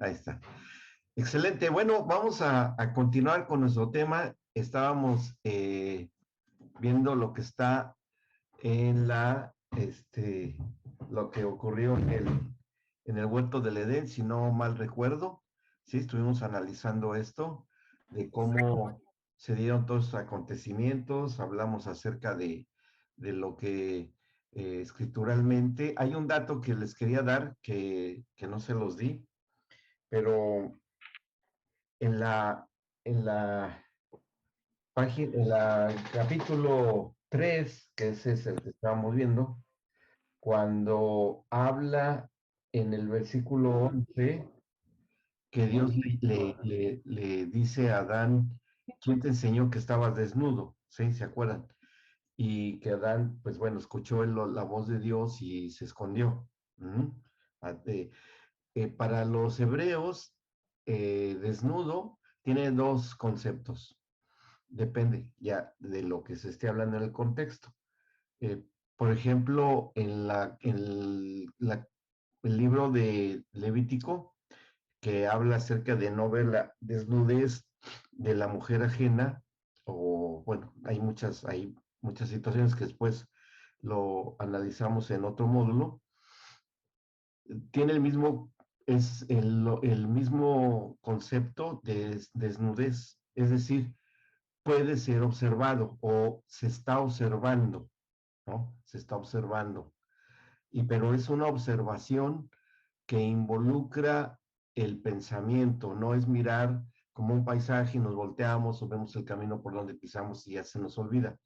Ahí está. Excelente. Bueno, vamos a continuar con nuestro tema. Estábamos viendo lo que está en lo que ocurrió en el huerto del Edén, si no mal recuerdo. Sí, estuvimos analizando esto, de cómo se dieron todos estos acontecimientos, hablamos acerca de lo que escrituralmente. Hay un dato que les quería dar que no se los di, pero en en la en la capítulo 3 que ese es el que estábamos viendo, cuando habla en el versículo 11 que Dios le dice a Adán, ¿quién te enseñó que estabas desnudo? ¿Sí? ¿Se acuerdan? Y que Adán, pues bueno, escuchó la voz de Dios y se escondió. ¿Mm? Para los hebreos, desnudo tiene dos conceptos. Depende ya de lo que se esté hablando en el contexto. Eh, por ejemplo, el libro de Levítico, que habla acerca de no ver la desnudez de la mujer ajena, o bueno, hay muchas situaciones que después lo analizamos en otro módulo, tiene el mismo concepto de desnudez, es decir, puede ser observado o se está observando, ¿no? Se está observando. Pero es una observación que involucra el pensamiento, no es mirar como un paisaje y nos volteamos o vemos el camino por donde pisamos y ya se nos olvida,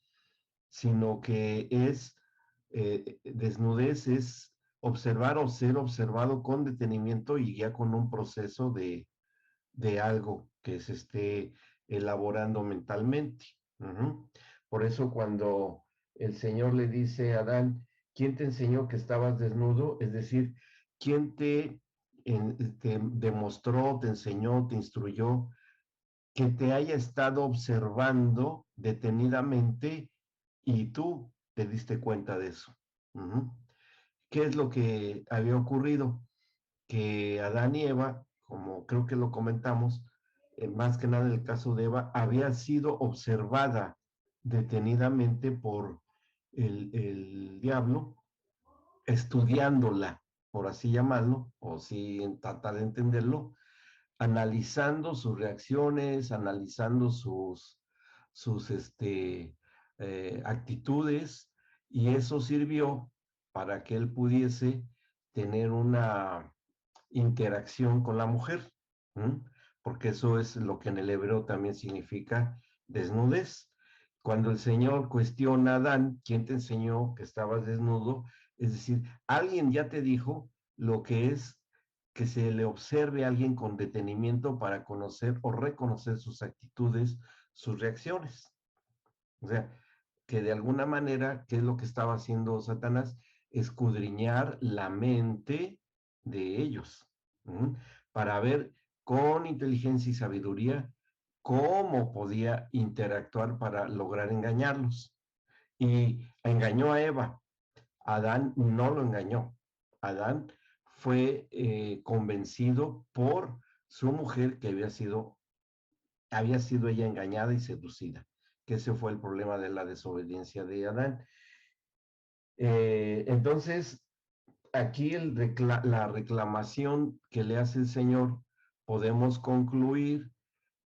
sino que desnudez es observar o ser observado con detenimiento y ya con un proceso de algo que se esté elaborando mentalmente. Uh-huh. Por eso cuando el Señor le dice a Adán, ¿quién te enseñó que estabas desnudo? Es decir, ¿quién te demostró, te enseñó, te instruyó que te haya estado observando detenidamente y tú te diste cuenta de eso? Uh-huh. ¿Qué es lo que había ocurrido? Que Adán y Eva, como creo que lo comentamos, más que nada en el caso de Eva, había sido observada detenidamente por el diablo, estudiándola, por así llamarlo, o si tratar de entenderlo, analizando sus reacciones, analizando sus actitudes, y eso sirvió para que él pudiese tener una interacción con la mujer, ¿m? Porque eso es lo que en el hebreo también significa desnudez. Cuando el Señor cuestiona a Adán, ¿quién te enseñó que estabas desnudo? Es decir, alguien ya te dijo lo que es que se le observe a alguien con detenimiento para conocer o reconocer sus actitudes, sus reacciones. O sea, que de alguna manera, ¿qué es lo que estaba haciendo Satanás? Escudriñar la mente de ellos, ¿m? Para ver con inteligencia y sabiduría cómo podía interactuar para lograr engañarlos. Y engañó a Eva. Adán no lo engañó. Adán fue convencido por su mujer que había sido ella engañada y seducida, que ese fue el problema de la desobediencia de Adán. Entonces, aquí la reclamación que le hace el Señor, podemos concluir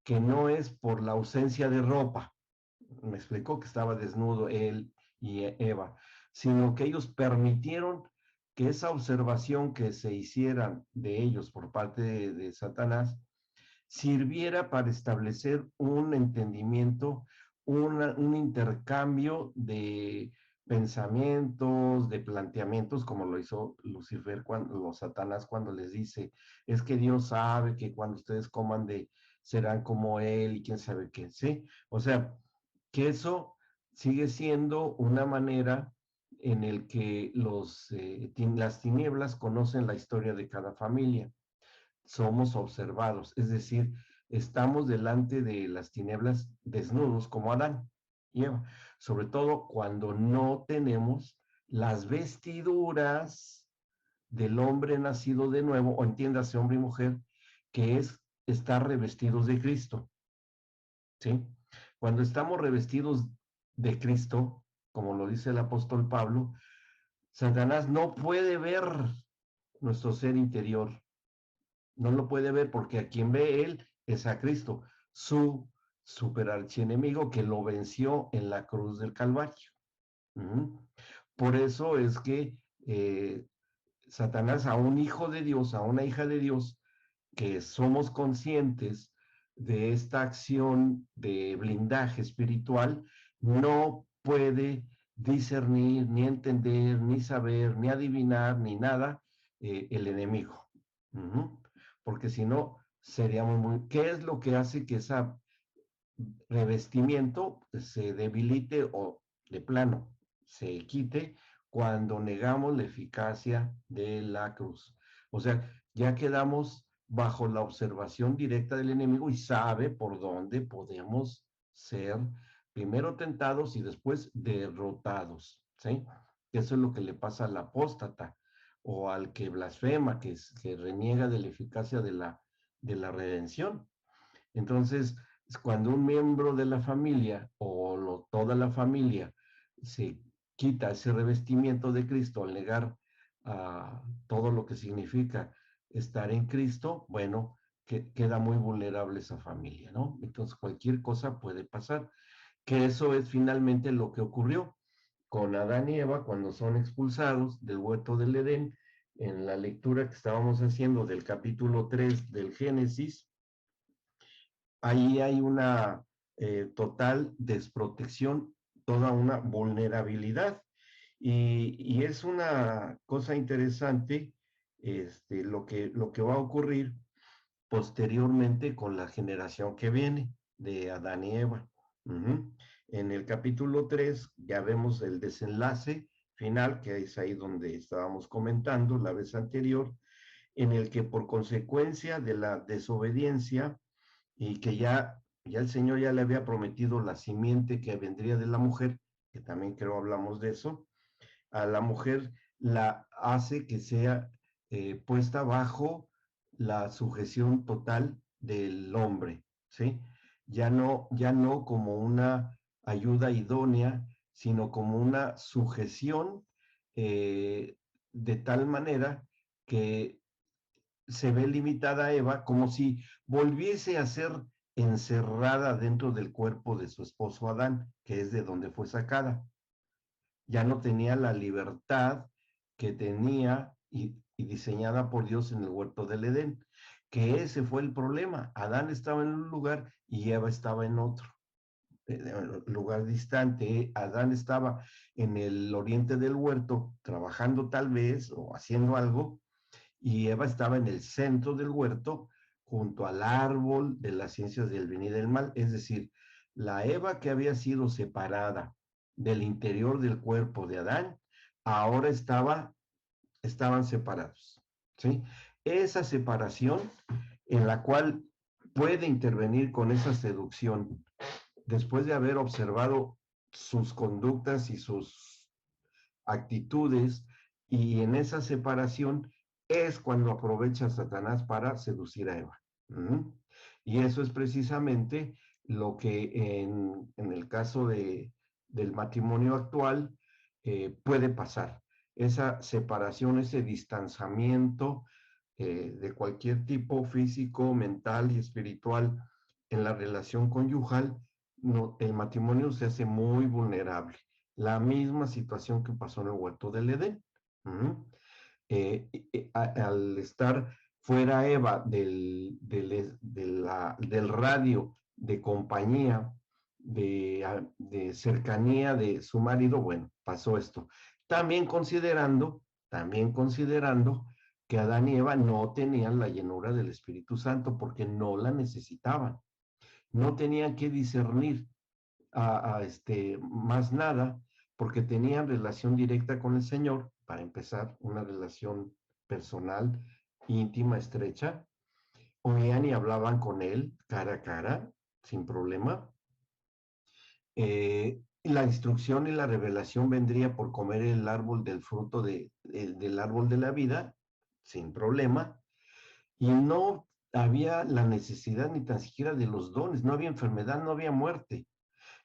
que no es por la ausencia de ropa, me explicó que estaba desnudo él y Eva, sino que ellos permitieron que esa observación que se hiciera de ellos por parte de Satanás sirviera para establecer un entendimiento, un intercambio de pensamientos, de planteamientos, como lo hizo Lucifer, los Satanás, cuando les dice, es que Dios sabe que cuando ustedes coman serán como Él y quién sabe qué, ¿sí? O sea, que eso sigue siendo una manera en el que las tinieblas conocen la historia de cada familia. Somos observados, es decir, estamos delante de las tinieblas desnudos como Adán y Eva, sobre todo cuando no tenemos las vestiduras del hombre nacido de nuevo, o entiéndase hombre y mujer, que es estar revestidos de Cristo, ¿sí? Cuando estamos revestidos de Cristo, como lo dice el apóstol Pablo, Satanás no puede ver nuestro ser interior, no lo puede ver porque a quien ve él es a Cristo, su superarchienemigo que lo venció en la cruz del Calvario. Por eso es que Satanás a un hijo de Dios, a una hija de Dios, que somos conscientes de esta acción de blindaje espiritual, no puede discernir, ni entender, ni saber, ni adivinar, ni nada el enemigo. Porque si no, seríamos muy... ¿Qué es lo que hace que ese revestimiento se debilite o de plano se quite cuando negamos la eficacia de la cruz? O sea, ya quedamos bajo la observación directa del enemigo y sabe por dónde podemos ser primero tentados y después derrotados, ¿sí? Eso es lo que le pasa al apóstata o al que blasfema, que reniega de la eficacia de la redención. Entonces, cuando un miembro de la familia o toda la familia se quita ese revestimiento de Cristo al negar todo lo que significa estar en Cristo, bueno, queda muy vulnerable esa familia, ¿no? Entonces, cualquier cosa puede pasar, que eso es finalmente lo que ocurrió con Adán y Eva cuando son expulsados del huerto del Edén. En la lectura que estábamos haciendo del capítulo 3 del Génesis, ahí hay una total desprotección, toda una vulnerabilidad. Y es una cosa interesante lo que va a ocurrir posteriormente con la generación que viene de Adán y Eva. En el capítulo 3 ya vemos el desenlace final, que es ahí donde estábamos comentando la vez anterior, en el que por consecuencia de la desobediencia, y que ya el Señor ya le había prometido la simiente que vendría de la mujer, que también creo hablamos de eso, a la mujer la hace que sea puesta bajo la sujeción total del hombre, ¿sí? Ya no como una ayuda idónea, sino como una sujeción de tal manera que se ve limitada a Eva como si volviese a ser encerrada dentro del cuerpo de su esposo Adán, que es de donde fue sacada. Ya no tenía la libertad que tenía y diseñada por Dios en el huerto del Edén, que ese fue el problema. Adán estaba en un lugar y Eva estaba en otro lugar distante. Adán estaba en el oriente del huerto, trabajando tal vez o haciendo algo, y Eva estaba en el centro del huerto, junto al árbol de las ciencias del bien y del mal, es decir, la Eva que había sido separada del interior del cuerpo de Adán, ahora estaban separados, ¿sí? Esa separación en la cual puede intervenir con esa seducción, después de haber observado sus conductas y sus actitudes, y en esa separación es cuando aprovecha Satanás para seducir a Eva. Y eso es precisamente lo que en el caso del matrimonio actual puede pasar. Esa separación, ese distanciamiento de cualquier tipo físico, mental y espiritual en la relación conyugal, no, el matrimonio se hace muy vulnerable. La misma situación que pasó en el huerto del Edén. Al estar fuera Eva del radio de compañía, de cercanía de su marido, bueno, pasó esto. También considerando que Adán y Eva no tenían la llenura del Espíritu Santo porque no la necesitaban. No tenían que discernir más nada, porque tenían relación directa con el Señor, para empezar, una relación personal, íntima, estrecha. Oían y hablaban con Él cara a cara, sin problema. La instrucción y la revelación vendría por comer el árbol del fruto del árbol de la vida, sin problema. Y no había la necesidad ni tan siquiera de los dones, no había enfermedad, no había muerte.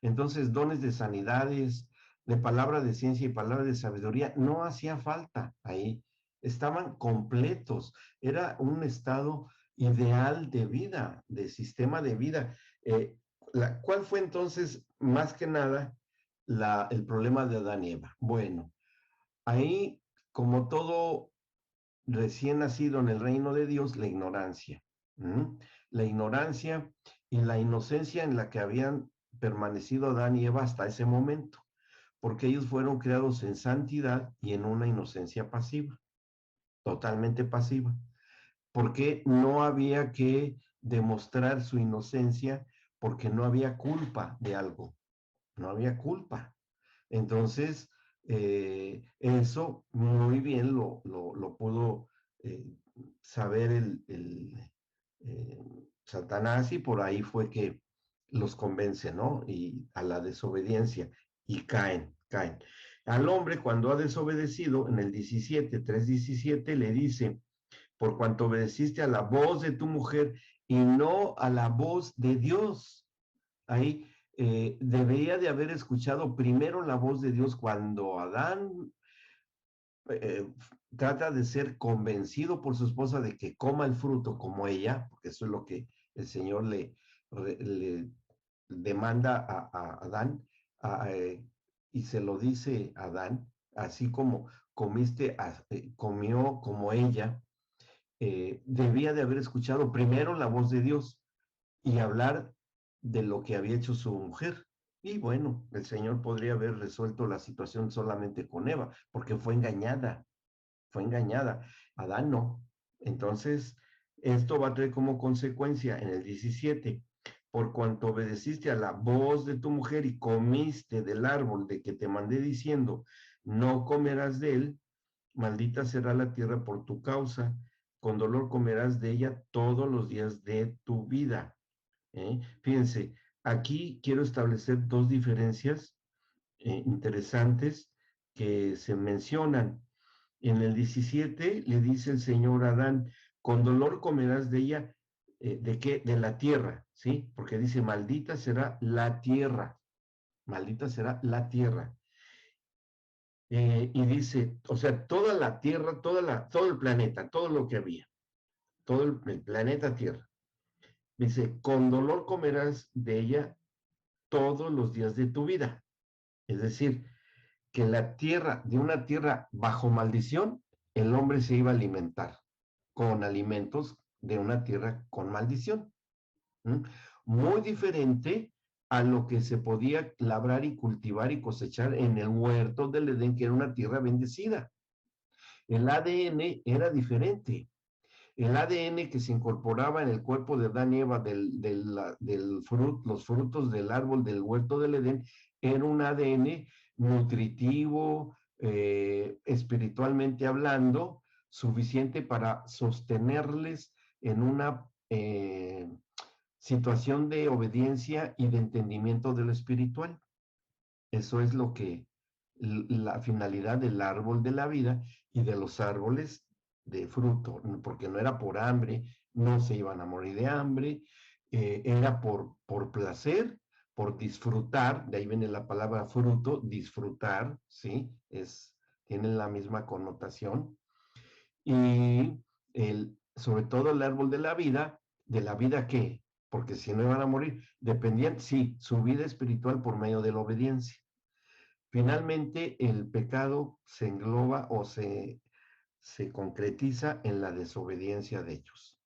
Entonces, dones de sanidades, de palabra de ciencia y palabra de sabiduría, no hacía falta ahí. Estaban completos. Era un estado ideal de vida, de sistema de vida. ¿Cuál fue entonces, más que nada, el problema de Adán y Eva? Bueno, ahí, como todo recién nacido en el reino de Dios, la ignorancia. ¿Mm? La ignorancia y la inocencia en la que habían permanecido Adán y Eva hasta ese momento, porque ellos fueron creados en santidad y en una inocencia pasiva, totalmente pasiva, porque no había que demostrar su inocencia porque no había culpa de algo, no había culpa. Entonces, eso muy bien lo pudo eh, saber Satanás, y por ahí fue que los convence, ¿no? Y a la desobediencia, y caen. Al hombre, cuando ha desobedecido, en el 17, 3:17, le dice: por cuanto obedeciste a la voz de tu mujer y no a la voz de Dios. Ahí debería de haber escuchado primero la voz de Dios cuando Adán eh, trata de ser convencido por su esposa de que coma el fruto como ella, porque eso es lo que el Señor le demanda a Adán, y se lo dice a Adán, así como comió como ella. Debía de haber escuchado primero la voz de Dios y hablar de lo que había hecho su mujer. Y bueno, el Señor podría haber resuelto la situación solamente con Eva, porque fue engañada. Adán no. Entonces, esto va a traer como consecuencia en el 17: por cuanto obedeciste a la voz de tu mujer y comiste del árbol de que te mandé diciendo, no comerás de él, maldita será la tierra por tu causa, con dolor comerás de ella todos los días de tu vida. Fíjense, aquí quiero establecer dos diferencias interesantes que se mencionan. En el 17 le dice el Señor a Adán: con dolor comerás de ella. ¿De qué? De la tierra, ¿sí? Porque dice, maldita será la tierra, maldita será la tierra. Y dice, o sea, toda la tierra, todo el planeta, todo lo que había, todo el planeta Tierra. Dice, con dolor comerás de ella todos los días de tu vida. Es decir, que de una tierra bajo maldición, el hombre se iba a alimentar con alimentos de una tierra con maldición. ¿Mm? Muy diferente a lo que se podía labrar y cultivar y cosechar en el huerto del Edén, que era una tierra bendecida. El ADN era diferente. El ADN que se incorporaba en el cuerpo de Adán y Eva los frutos del árbol del huerto del Edén, era un ADN nutritivo, espiritualmente hablando, suficiente para sostenerles en una situación de obediencia y de entendimiento de lo espiritual. Eso es lo que la finalidad del árbol de la vida y de los árboles de fruto, porque no era por hambre, no se iban a morir de hambre, era por placer, por disfrutar, de ahí viene la palabra fruto, disfrutar, ¿sí? Tienen la misma connotación. Y sobre todo el árbol ¿de la vida qué? Porque si no iban a morir, dependían, sí, su vida espiritual por medio de la obediencia. Finalmente, el pecado se engloba o se concretiza en la desobediencia de ellos.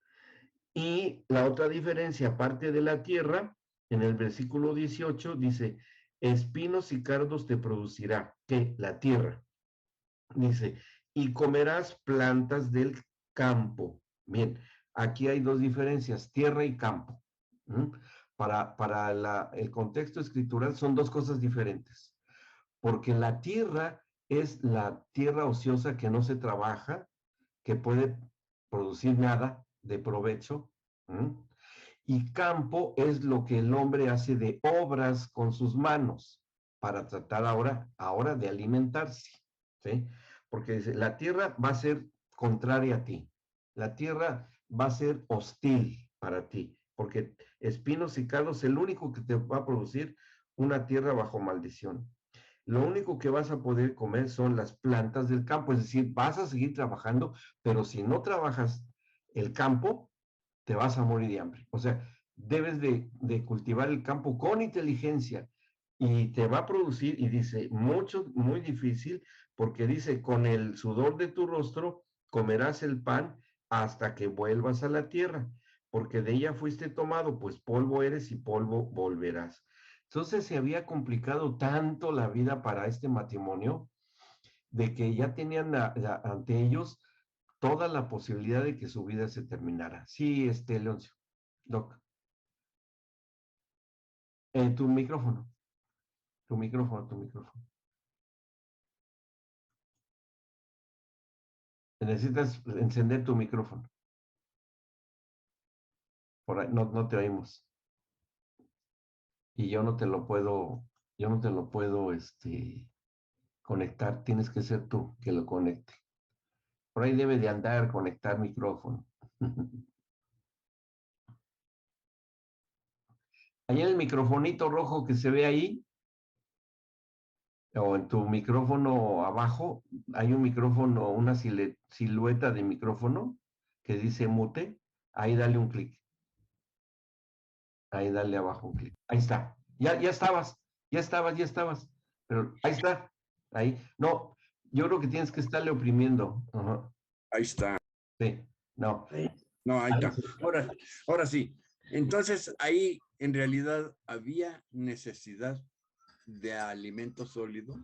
Y la otra diferencia, aparte de la tierra, en el versículo 18 dice, espinos y cardos te producirá, ¿qué? La tierra. Dice, y comerás plantas del campo. Bien, aquí hay dos diferencias, tierra y campo. ¿Mm? Para el contexto escritural son dos cosas diferentes, porque la tierra es la tierra ociosa que no se trabaja, que puede producir nada de provecho. ¿Mm? Y campo es lo que el hombre hace de obras con sus manos para tratar ahora de alimentarse, ¿sí? Porque dice, la tierra va a ser contraria a ti. La tierra va a ser hostil para ti, porque espinos y cardos, el único que te va a producir una tierra bajo maldición. Lo único que vas a poder comer son las plantas del campo, es decir, vas a seguir trabajando, pero si no trabajas el campo, te vas a morir de hambre. O sea, debes de cultivar el campo con inteligencia y te va a producir, y dice, mucho, muy difícil, porque dice, con el sudor de tu rostro comerás el pan hasta que vuelvas a la tierra, porque de ella fuiste tomado, pues polvo eres y polvo volverás. Entonces se había complicado tanto la vida para este matrimonio de que ya tenían ante ellos toda la posibilidad de que su vida se terminara. Sí, Leoncio, Doc, tu micrófono, tu micrófono, tu micrófono. Necesitas encender tu micrófono. Por ahí, no, no te oímos. Y yo no te lo puedo, conectar. Tienes que ser tú que lo conecte. Por ahí debe de andar, conectar micrófono. Ahí en el microfonito rojo que se ve ahí, o en tu micrófono abajo, hay un micrófono, una silueta de micrófono que dice mute. Ahí dale un clic. Ahí dale abajo un clic. Ahí está. Ya estabas, ya estabas, ya estabas. Pero ahí está. Ahí. No, yo creo que tienes que estarle oprimiendo. Ajá. Ahí está. Sí, no. No, ahí Ahí está. sí. Ahora sí. Entonces, ahí en realidad había necesidad de alimento sólido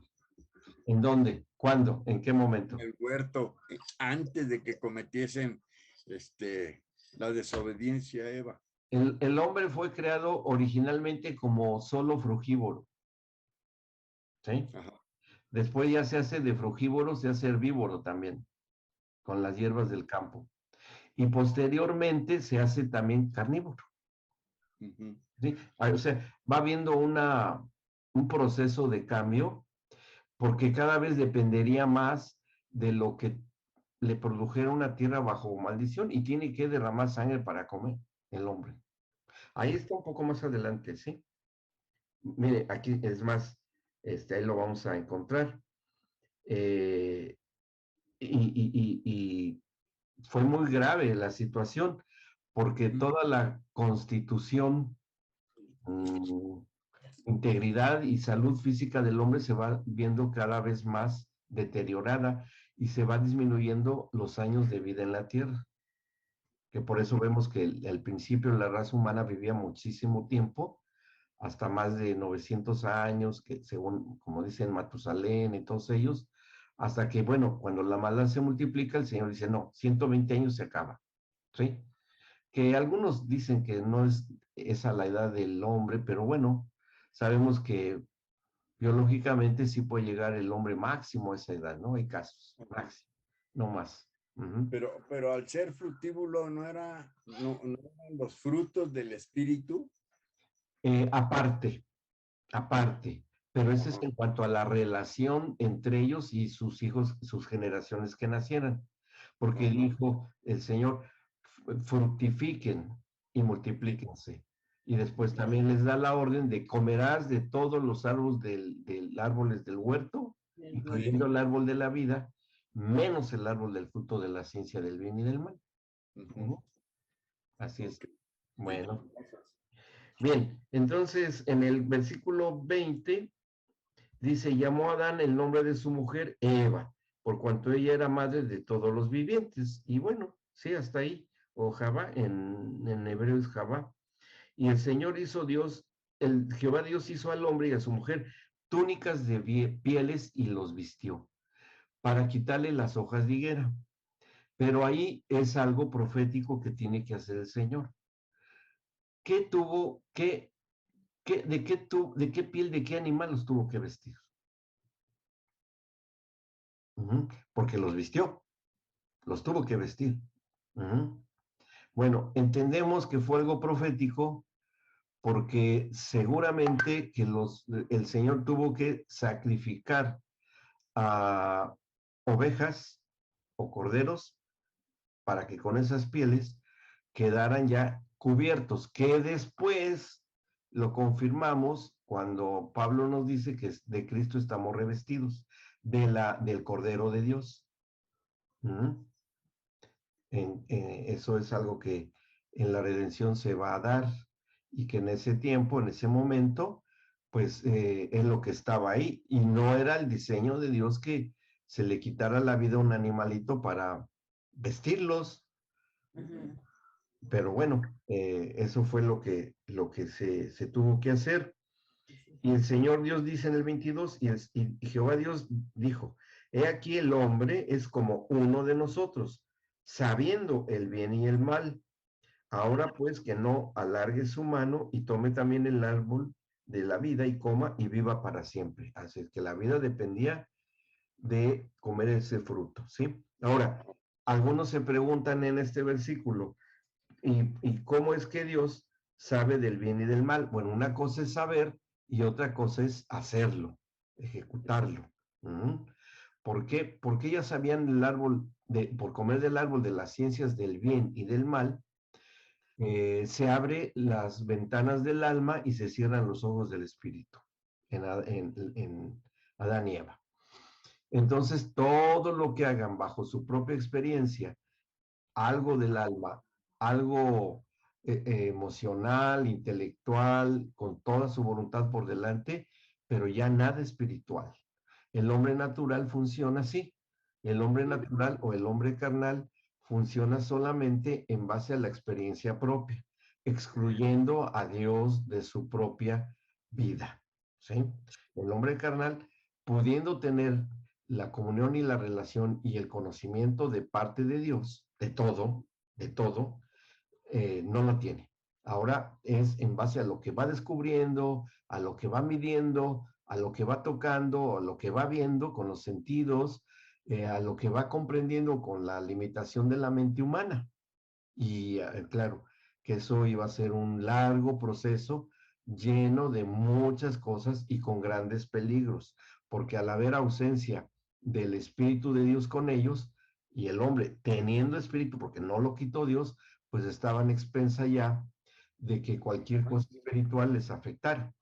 ¿En dónde? ¿Cuándo? ¿En qué en momento? el huerto antes de que cometiesen la desobediencia a Eva. El hombre fue creado originalmente como solo frugívoro. ¿Sí? Ajá. Después ya se hace de frugívoro, se hace herbívoro también, con las hierbas del campo. Y posteriormente se hace también carnívoro. Uh-huh. ¿Sí? O sea, va habiendo un proceso de cambio porque cada vez dependería más de lo que le produjera una tierra bajo maldición y tiene que derramar sangre para comer el hombre. Ahí está un poco más adelante, ¿sí? Mire, aquí es más, ahí lo vamos a encontrar. Eh, y fue muy grave la situación porque toda la constitución, mmm, integridad y salud física del hombre se va viendo cada vez más deteriorada y se va disminuyendo los años de vida en la Tierra, que por eso vemos que al principio la raza humana vivía muchísimo tiempo, hasta más de 900 años, que según, como dicen Matusalén y todos ellos, hasta que, bueno, cuando la maldad se multiplica, el Señor dice, no, 120 años se acaba, ¿sí? Que algunos dicen que no es esa la edad del hombre, pero bueno, sabemos que biológicamente sí puede llegar el hombre máximo a esa edad, ¿no? Hay casos, máximo, no más. Uh-huh. Pero al ser fructíbulo no eran los frutos del espíritu. Aparte, pero eso es en cuanto a la relación entre ellos y sus hijos, sus generaciones que nacieran, porque dijo el Señor, fructifiquen y multiplíquense. Y después también les da la orden de comerás de todos los árboles del árboles del huerto, incluyendo el árbol de la vida, menos el árbol del fruto de la ciencia del bien y del mal. Uh-huh. Así es. Bueno. Bien, entonces en el versículo 20 dice, llamó a Adán el nombre de su mujer Eva, por cuanto ella era madre de todos los vivientes. Y bueno, sí, hasta ahí, o Jabá, en hebreo es Jabá. Y el Señor hizo Dios, el Jehová Dios hizo al hombre y a su mujer túnicas de pieles y los vistió, para quitarle las hojas de higuera. Pero ahí es algo profético que tiene que hacer el Señor. ¿Qué tuvo, de qué piel, de qué animal los tuvo que vestir? Porque los vistió, los tuvo que vestir. Bueno, entendemos que fue algo profético porque seguramente que el Señor tuvo que sacrificar a ovejas o corderos para que con esas pieles quedaran ya cubiertos, que después lo confirmamos cuando Pablo nos dice que de Cristo estamos revestidos, del Cordero de Dios. Eso es algo que en la redención se va a dar y que en ese tiempo, en ese momento, pues es lo que estaba ahí y no era el diseño de Dios que se le quitara la vida a un animalito para vestirlos. Pero bueno, eso fue lo que se tuvo que hacer. Y el Señor Dios dice en el 22, y Jehová Dios dijo, he aquí el hombre es como uno de nosotros, sabiendo el bien y el mal. Ahora pues que no alargue su mano y tome también el árbol de la vida y coma y viva para siempre. Así que la vida dependía de comer ese fruto, ¿sí? Ahora, algunos se preguntan en este versículo, ¿y cómo es que Dios sabe del bien y del mal? Bueno, una cosa es saber y otra cosa es hacerlo, ejecutarlo. ¿Por qué? Porque ellas sabían del árbol, por comer del árbol de las ciencias del bien y del mal, se abre las ventanas del alma y se cierran los ojos del espíritu en Adán y Eva. Entonces, todo lo que hagan bajo su propia experiencia, algo del alma, algo emocional, intelectual, con toda su voluntad por delante, pero ya nada espiritual. El hombre natural funciona así. El hombre natural o el hombre carnal funciona solamente en base a la experiencia propia, excluyendo a Dios de su propia vida. ¿Sí? El hombre carnal, pudiendo tener la comunión y la relación y el conocimiento de parte de Dios, de todo, no lo tiene. Ahora es en base a lo que va descubriendo, a lo que va midiendo, a lo que va tocando, a lo que va viendo con los sentidos, a lo que va comprendiendo con la limitación de la mente humana. Y claro, que eso iba a ser un largo proceso lleno de muchas cosas y con grandes peligros, porque al haber ausencia del Espíritu de Dios con ellos y el hombre teniendo espíritu, porque no lo quitó Dios, pues estaban expensa ya de que cualquier cosa espiritual les afectara.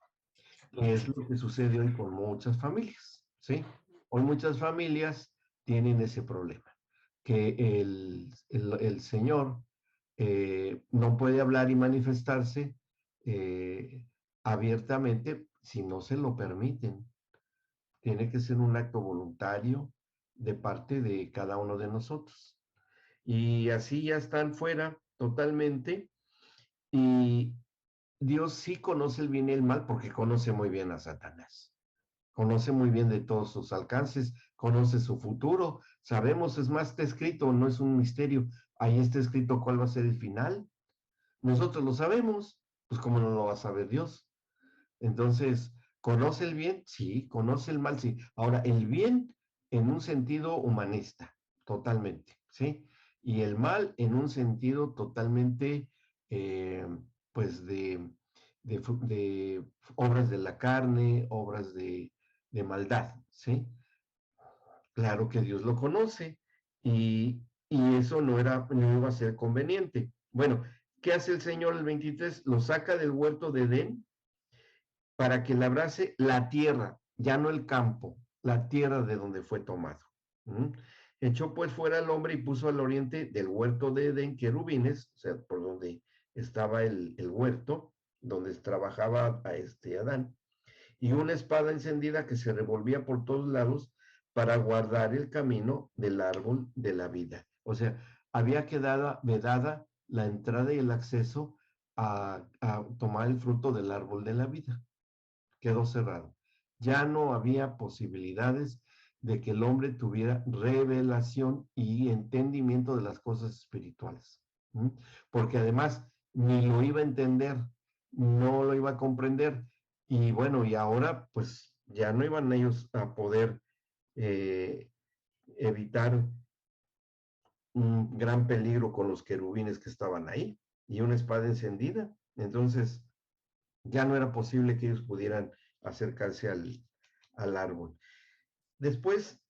Es lo que sucede hoy con muchas familias, ¿sí? Hoy muchas familias tienen ese problema, que el Señor no puede hablar y manifestarse abiertamente si no se lo permiten. Tiene que ser un acto voluntario de parte de cada uno de nosotros. Y así ya están fuera totalmente. Y Dios sí conoce el bien y el mal porque conoce muy bien a Satanás. Conoce muy bien de todos sus alcances, conoce su futuro. Sabemos, es más, está escrito, no es un misterio. Ahí está escrito cuál va a ser el final. Nosotros lo sabemos, pues cómo no lo va a saber Dios. Entonces, ¿conoce el bien? Sí, conoce el mal, sí. Ahora, el bien en un sentido humanista, totalmente, ¿sí? Y el mal en un sentido totalmente, eh, pues, de obras de la carne, obras de maldad, ¿sí? Claro que Dios lo conoce y eso no iba a ser conveniente. Bueno, ¿qué hace el Señor el 23? Lo saca del huerto de Edén para que labrase la tierra, ya no el campo, la tierra de donde fue tomado. ¿Mm? Echó pues fuera al hombre y puso al oriente del huerto de Edén querubines, o sea, por donde estaba el huerto, donde trabajaba a Adán, y una espada encendida que se revolvía por todos lados para guardar el camino del árbol de la vida. O sea, había quedado vedada la entrada y el acceso a tomar el fruto del árbol de la vida. Quedó cerrado. Ya no había posibilidades de que el hombre tuviera revelación y entendimiento de las cosas espirituales. ¿Mm? Porque además ni lo iba a entender, no lo iba a comprender. Y bueno, y ahora pues ya no iban ellos a poder eh, evitar un gran peligro con los querubines que estaban ahí y una espada encendida. Entonces ya no era posible que ellos pudieran acercarse al árbol. Después,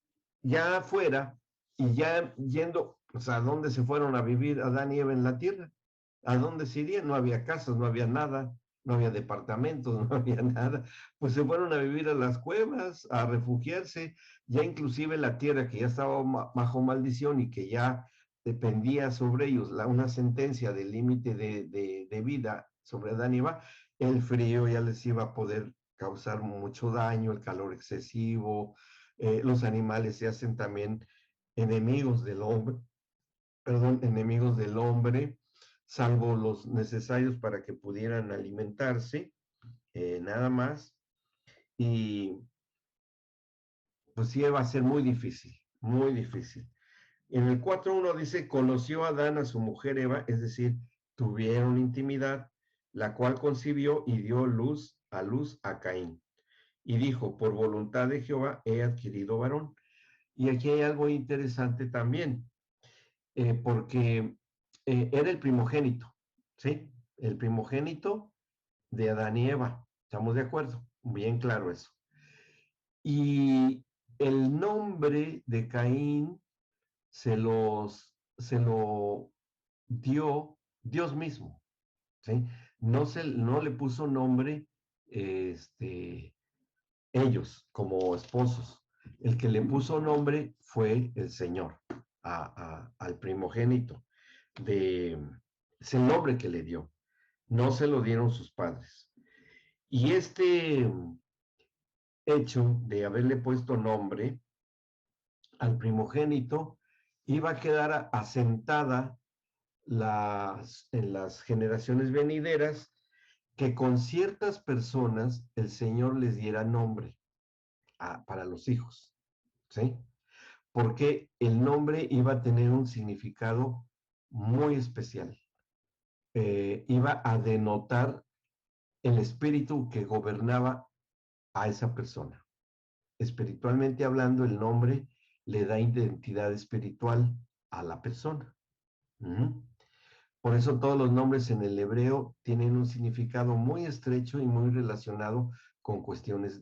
ya afuera y ya yendo, pues, a dónde se fueron a vivir Adán y Eva en la tierra, ¿A dónde se irían? No había casas, no había nada, no había departamentos, no había nada. Pues se fueron a vivir a las cuevas, a refugiarse. Ya inclusive la tierra que ya estaba bajo maldición y que ya dependía sobre ellos una sentencia de límite de vida sobre Adán y Eva, el frío ya les iba a poder causar mucho daño, el calor excesivo, los animales se hacen también enemigos del hombre, perdón, enemigos del hombre, salvo los necesarios para que pudieran alimentarse, nada más. Y pues sí, va a ser muy difícil, muy difícil. En el 4.1 dice, conoció Adán a su mujer Eva, es decir, tuvieron intimidad, la cual concibió y dio luz a Caín. Y dijo, por voluntad de Jehová he adquirido varón. Y aquí hay algo interesante también, porque era el primogénito, ¿sí? El primogénito de Adán y Eva. ¿Estamos de acuerdo? Bien claro eso. Y el nombre de Caín se lo dio Dios mismo, ¿sí? No le puso nombre ellos como esposos. El que le puso nombre fue el Señor al primogénito. Es el nombre que le dio. No se lo dieron sus padres. Y este hecho de haberle puesto nombre al primogénito iba a quedar asentada en las generaciones venideras que con ciertas personas el Señor les diera nombre para los hijos, ¿sí? Porque el nombre iba a tener un significado muy especial. Iba a denotar el espíritu que gobernaba a esa persona. Espiritualmente hablando, el nombre le da identidad espiritual a la persona. Por eso todos los nombres en el hebreo tienen un significado muy estrecho y muy relacionado con cuestiones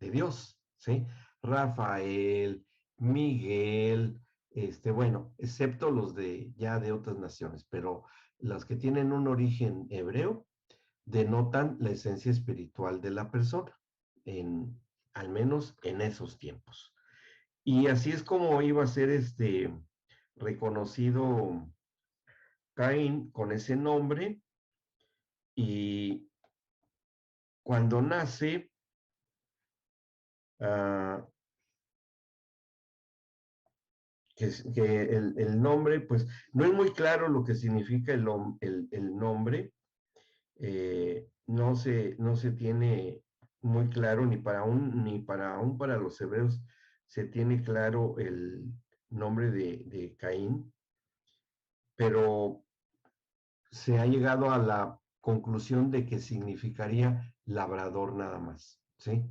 de Dios, ¿sí? Rafael, Miguel, bueno, excepto los ya de otras naciones, pero las que tienen un origen hebreo denotan la esencia espiritual de la persona, al menos en esos tiempos. Y así es como iba a ser reconocido Caín con ese nombre, y cuando nace, uh, que el nombre, pues no es muy claro lo que significa el nombre, no se tiene muy claro ni para los hebreos se tiene claro el nombre de Caín, pero se ha llegado a la conclusión de que significaría labrador nada más, ¿sí?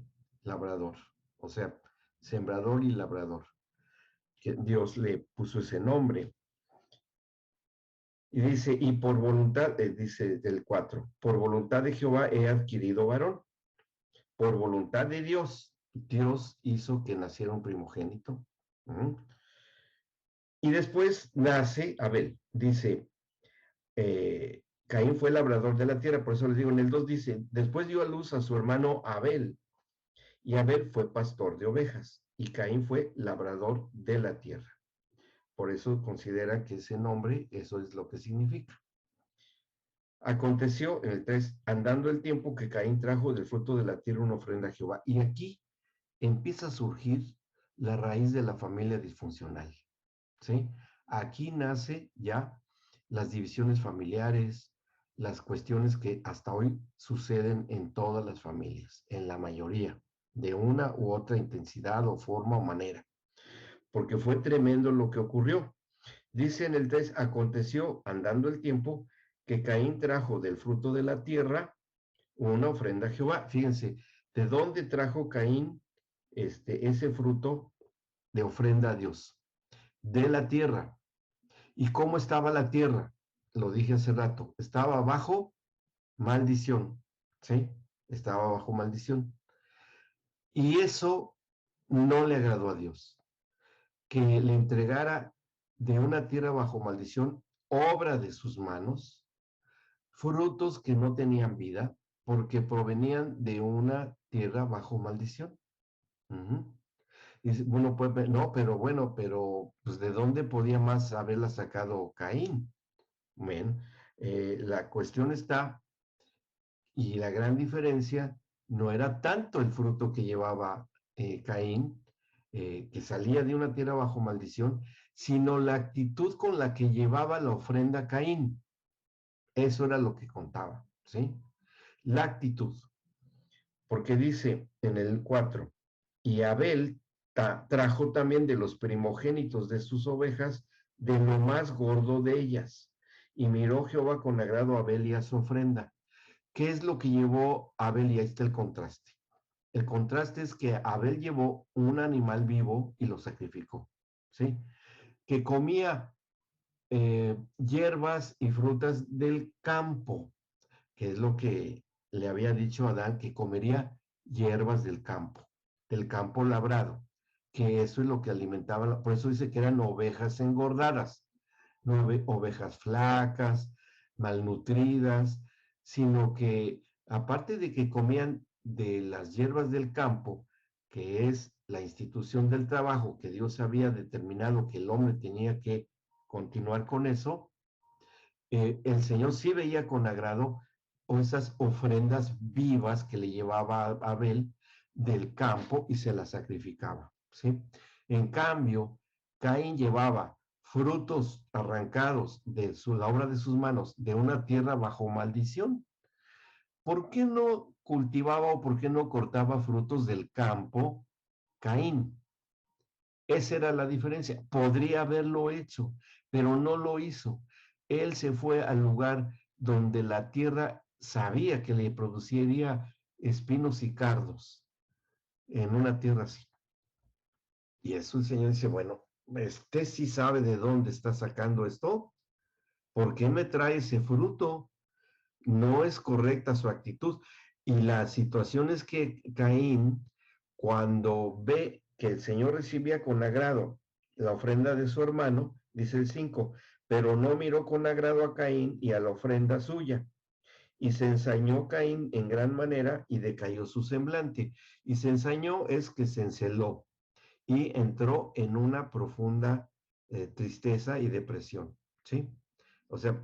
Labrador, o sea, sembrador y labrador, que Dios le puso ese nombre. Y dice, y por voluntad, dice del 4, por voluntad de Jehová he adquirido varón. Por voluntad de Dios, Dios hizo que naciera un primogénito. Y después nace Abel. Dice, Caín fue labrador de la tierra, por eso les digo, en el 2 dice, después dio a luz a su hermano Abel, y Abel fue pastor de ovejas, y Caín fue labrador de la tierra. Por eso consideran que ese nombre, eso es lo que significa. Aconteció en el 3, andando el tiempo, que Caín trajo del fruto de la tierra una ofrenda a Jehová. Y aquí empieza a surgir la raíz de la familia disfuncional, ¿sí? Aquí nace ya las divisiones familiares, las cuestiones que hasta hoy suceden en todas las familias, en la mayoría, de una u otra intensidad o forma o manera, porque fue tremendo lo que ocurrió. Dice en el 3, aconteció, andando el tiempo, que Caín trajo del fruto de la tierra una ofrenda a Jehová. Fíjense, ¿de dónde trajo Caín ese fruto de ofrenda a Dios? De la tierra. ¿Y cómo estaba la tierra? Lo dije hace rato, estaba bajo maldición, ¿sí? Estaba bajo maldición. Y eso no le agradó a Dios, que le entregara de una tierra bajo maldición, obra de sus manos, frutos que no tenían vida porque provenían de una tierra bajo maldición. Ujú. Y dice, bueno, pues no, pero bueno, pero pues ¿de dónde podía más haberla sacado Caín? Bueno, la cuestión está, y la gran diferencia no era tanto el fruto que llevaba Caín, que salía de una tierra bajo maldición, sino la actitud con la que llevaba la ofrenda Caín. Eso era lo que contaba, ¿sí? La actitud. Porque dice en el 4, y Abel trajo también de los primogénitos de sus ovejas, de lo más gordo de ellas. Y miró Jehová con agrado a Abel y a su ofrenda. ¿Qué es lo que llevó a Abel? Y ahí está el contraste. El contraste es que Abel llevó un animal vivo y lo sacrificó, ¿sí? Que comía hierbas y frutas del campo, que es lo que le había dicho a Adán, que comería hierbas del campo labrado, que eso es lo que alimentaba, por eso dice que eran ovejas engordadas, no ovejas flacas, malnutridas, sino que aparte de que comían de las hierbas del campo, que es la institución del trabajo que Dios había determinado que el hombre tenía que continuar con eso, el Señor sí veía con agrado esas ofrendas vivas que le llevaba a Abel del campo y se las sacrificaba, ¿sí? En cambio, Caín llevaba frutos arrancados de la obra de sus manos de una tierra bajo maldición. ¿Por qué no cultivaba o por qué no cortaba frutos del campo Caín? Esa era la diferencia. Podría haberlo hecho, pero no lo hizo. Él se fue al lugar donde la tierra sabía que le produciría espinos y cardos en una tierra así. Y eso el Señor dice, bueno, este sí sabe de dónde está sacando esto. ¿Por qué me trae ese fruto? No es correcta su actitud. Y la situación es que Caín, cuando ve que el Señor recibía con agrado la ofrenda de su hermano, dice el 5, pero no miró con agrado a Caín y a la ofrenda suya. Y se ensañó Caín en gran manera y decayó su semblante. Y se ensañó es que se enceló y entró en una profunda tristeza y depresión, ¿sí? O sea,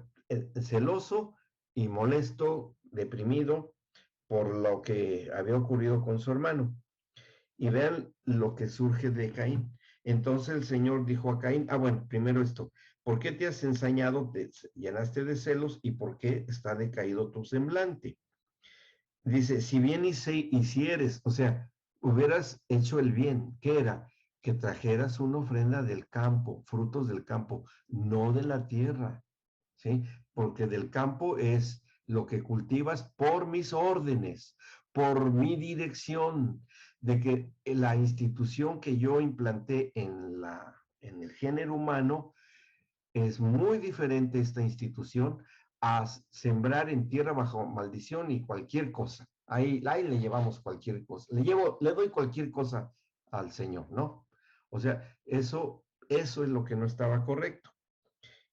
celoso y molesto, deprimido por lo que había ocurrido con su hermano. Y vean lo que surge de Caín. Entonces el Señor dijo a Caín, bueno, primero esto, ¿por qué te has ensañado, te llenaste de celos y por qué está decaído tu semblante? Dice, si bien hicieres, o sea, hubieras hecho el bien, ¿qué era? Que trajeras una ofrenda del campo, frutos del campo, no de la tierra, ¿sí? Porque del campo es lo que cultivas por mis órdenes, por mi dirección, de que la institución que yo implanté en el género humano es muy diferente esta institución a sembrar en tierra bajo maldición y cualquier cosa. Ahí le llevamos cualquier cosa. Le doy cualquier cosa al Señor, ¿no? O sea, eso es lo que no estaba correcto.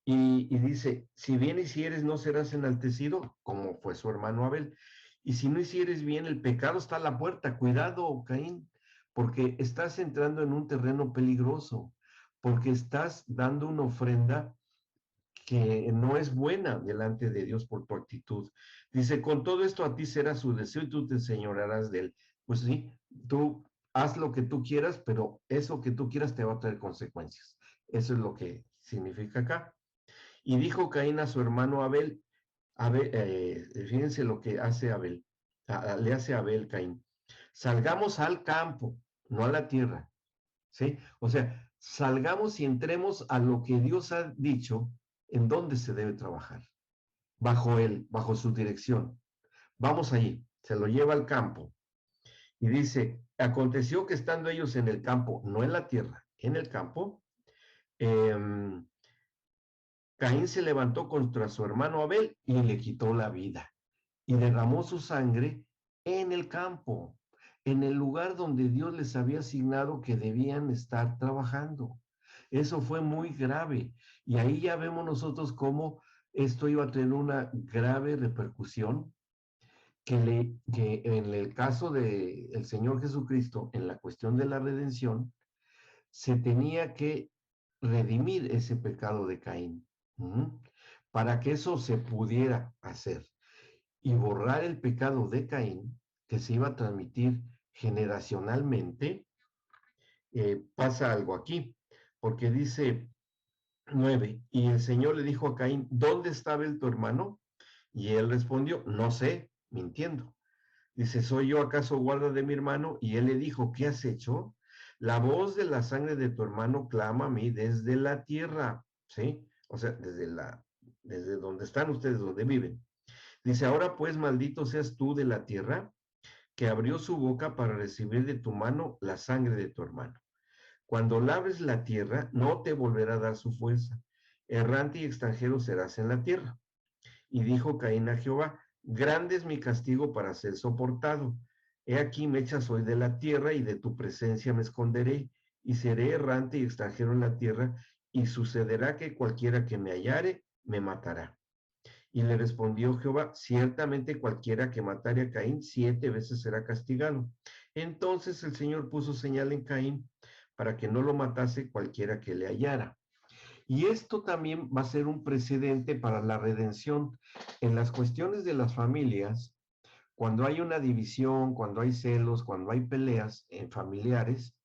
Y dice, si bien hicieres, no serás enaltecido, como fue su hermano Abel. Y si no hicieres bien, el pecado está a la puerta. Cuidado, Caín, porque estás entrando en un terreno peligroso, porque estás dando una ofrenda que no es buena delante de Dios por tu actitud. Dice, con todo esto a ti será su deseo y tú te enseñorearás de él. Pues sí, tú haz lo que tú quieras, pero eso que tú quieras te va a traer consecuencias. Eso es lo que significa acá. Y dijo Caín a su hermano Abel, fíjense lo que hace Abel, le hace Abel Caín. Salgamos al campo, no a la tierra, ¿sí? O sea, salgamos y entremos a lo que Dios ha dicho en dónde se debe trabajar, bajo él, bajo su dirección. Vamos allí, se lo lleva al campo y dice, aconteció que estando ellos en el campo, no en la tierra, en el campo, eh, Caín se levantó contra su hermano Abel y le quitó la vida y derramó su sangre en el campo, en el lugar donde Dios les había asignado que debían estar trabajando. Eso fue muy grave. Y ahí ya vemos nosotros cómo esto iba a tener una grave repercusión que en el caso del Señor Jesucristo, en la cuestión de la redención, se tenía que redimir ese pecado de Caín. ¿Mm? Para que eso se pudiera hacer y borrar el pecado de Caín, que se iba a transmitir generacionalmente, pasa algo aquí, porque dice 9, y el Señor le dijo a Caín, ¿dónde está Abel tu hermano? Y él respondió, no sé, mintiendo. Dice, ¿soy yo acaso guarda de mi hermano? Y él le dijo, ¿qué has hecho? La voz de la sangre de tu hermano clama a mí desde la tierra, ¿sí? O sea, desde donde están ustedes, donde viven. Dice, ahora pues maldito seas tú de la tierra, que abrió su boca para recibir de tu mano la sangre de tu hermano. Cuando labres la tierra, no te volverá a dar su fuerza. Errante y extranjero serás en la tierra. Y dijo Caín a Jehová, grande es mi castigo para ser soportado. He aquí me echas hoy de la tierra y de tu presencia me esconderé, y seré errante y extranjero en la tierra, y sucederá que cualquiera que me hallare me matará. Y le respondió Jehová, ciertamente cualquiera que matare a Caín 7 veces será castigado. Entonces el Señor puso señal en Caín para que no lo matase cualquiera que le hallara. Y esto también va a ser un precedente para la redención en las cuestiones de las familias. Cuando hay una división, cuando hay celos, cuando hay peleas familiares,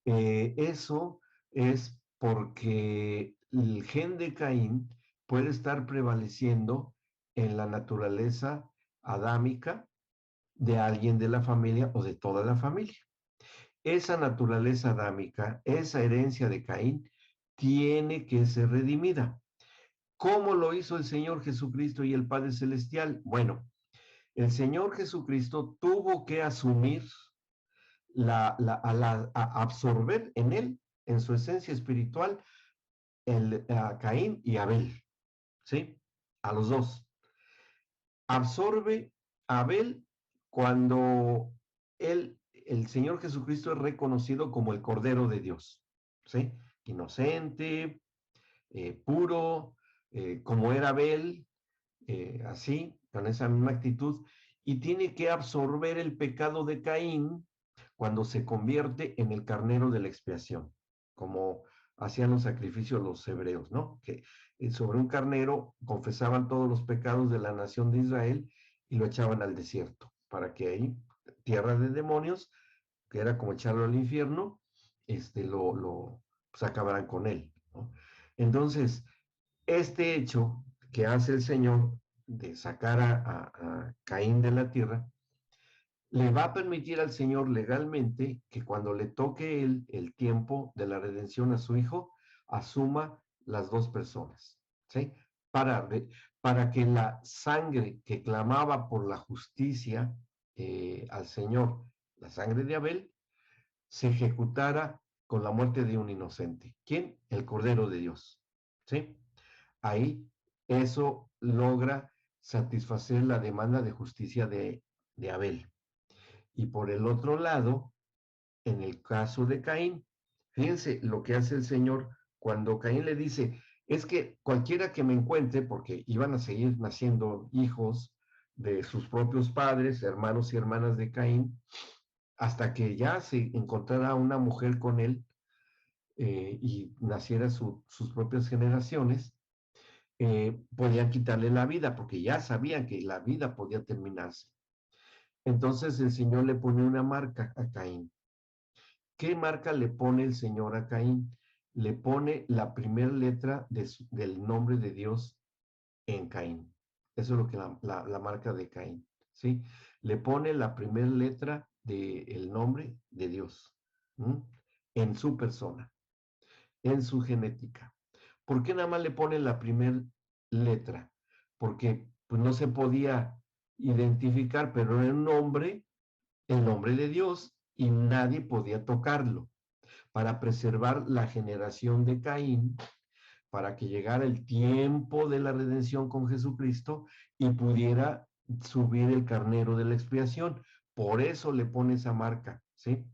eso es porque el gen de Caín puede estar prevaleciendo en la naturaleza adámica de alguien de la familia o de toda la familia. Esa naturaleza adámica, esa herencia de Caín, tiene que ser redimida. ¿Cómo lo hizo el Señor Jesucristo y el Padre Celestial? Bueno, el Señor Jesucristo tuvo que asumir a absorber en él, en su esencia espiritual, a Caín y Abel, ¿sí? A los dos. Absorbe a Abel cuando el Señor Jesucristo es reconocido como el Cordero de Dios, ¿sí? Inocente, puro, como era Abel, así, con esa misma actitud, y tiene que absorber el pecado de Caín cuando se convierte en el carnero de la expiación, como hacían los sacrificios los hebreos, ¿no? Que sobre un carnero confesaban todos los pecados de la nación de Israel y lo echaban al desierto, para que ahí, tierra de demonios, que era como echarlo al infierno, pues acabarán con él, ¿no? Entonces, este hecho que hace el Señor de sacar a Caín de la tierra, le va a permitir al Señor legalmente que cuando le toque el tiempo de la redención a su hijo, asuma las dos personas, ¿sí? Para, para que la sangre que clamaba por la justicia al Señor, la sangre de Abel, se ejecutara con la muerte de un inocente. ¿Quién? El Cordero de Dios, ¿sí? Ahí eso logra satisfacer la demanda de justicia de Abel. Y por el otro lado, en el caso de Caín, fíjense lo que hace el Señor cuando Caín le dice, es que cualquiera que me encuentre, porque iban a seguir naciendo hijos de sus propios padres, hermanos y hermanas de Caín, hasta que ya se encontrara una mujer con él y naciera sus propias generaciones, podían quitarle la vida, porque ya sabían que la vida podía terminarse. Entonces el Señor le pone una marca a Caín. ¿Qué marca le pone el Señor a Caín? Le pone la primera letra del nombre de Dios en Caín. Eso es lo que la marca de Caín, ¿sí? Le pone la primera letra del nombre de Dios, ¿m? En su persona, en su genética. ¿Por qué nada más le pone la primera letra? Porque pues, no se podía identificar, pero era un nombre, el nombre de Dios, y nadie podía tocarlo para preservar la generación de Caín, para que llegara el tiempo de la redención con Jesucristo y pudiera subir el carnero de la expiación. Por eso le pone esa marca, ¿sí?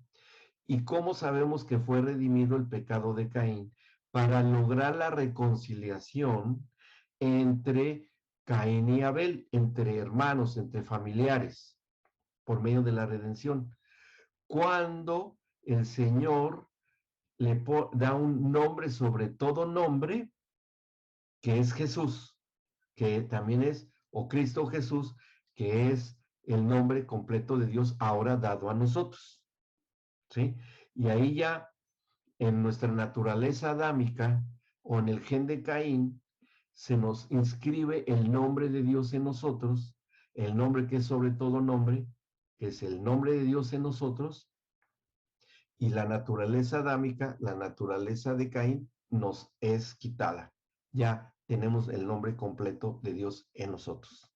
¿Y cómo sabemos que fue redimido el pecado de Caín? Para lograr la reconciliación entre Caín y Abel, entre hermanos, entre familiares, por medio de la redención. Cuando el Señor le da un nombre sobre todo nombre, que es Jesús, que también es, o Cristo Jesús, que es el nombre completo de Dios ahora dado a nosotros, ¿sí? Y ahí ya en nuestra naturaleza adámica o en el gen de Caín se nos inscribe el nombre de Dios en nosotros, el nombre que es sobre todo nombre, que es el nombre de Dios en nosotros, y la naturaleza adámica, la naturaleza de Caín, nos es quitada. Ya tenemos el nombre completo de Dios en nosotros,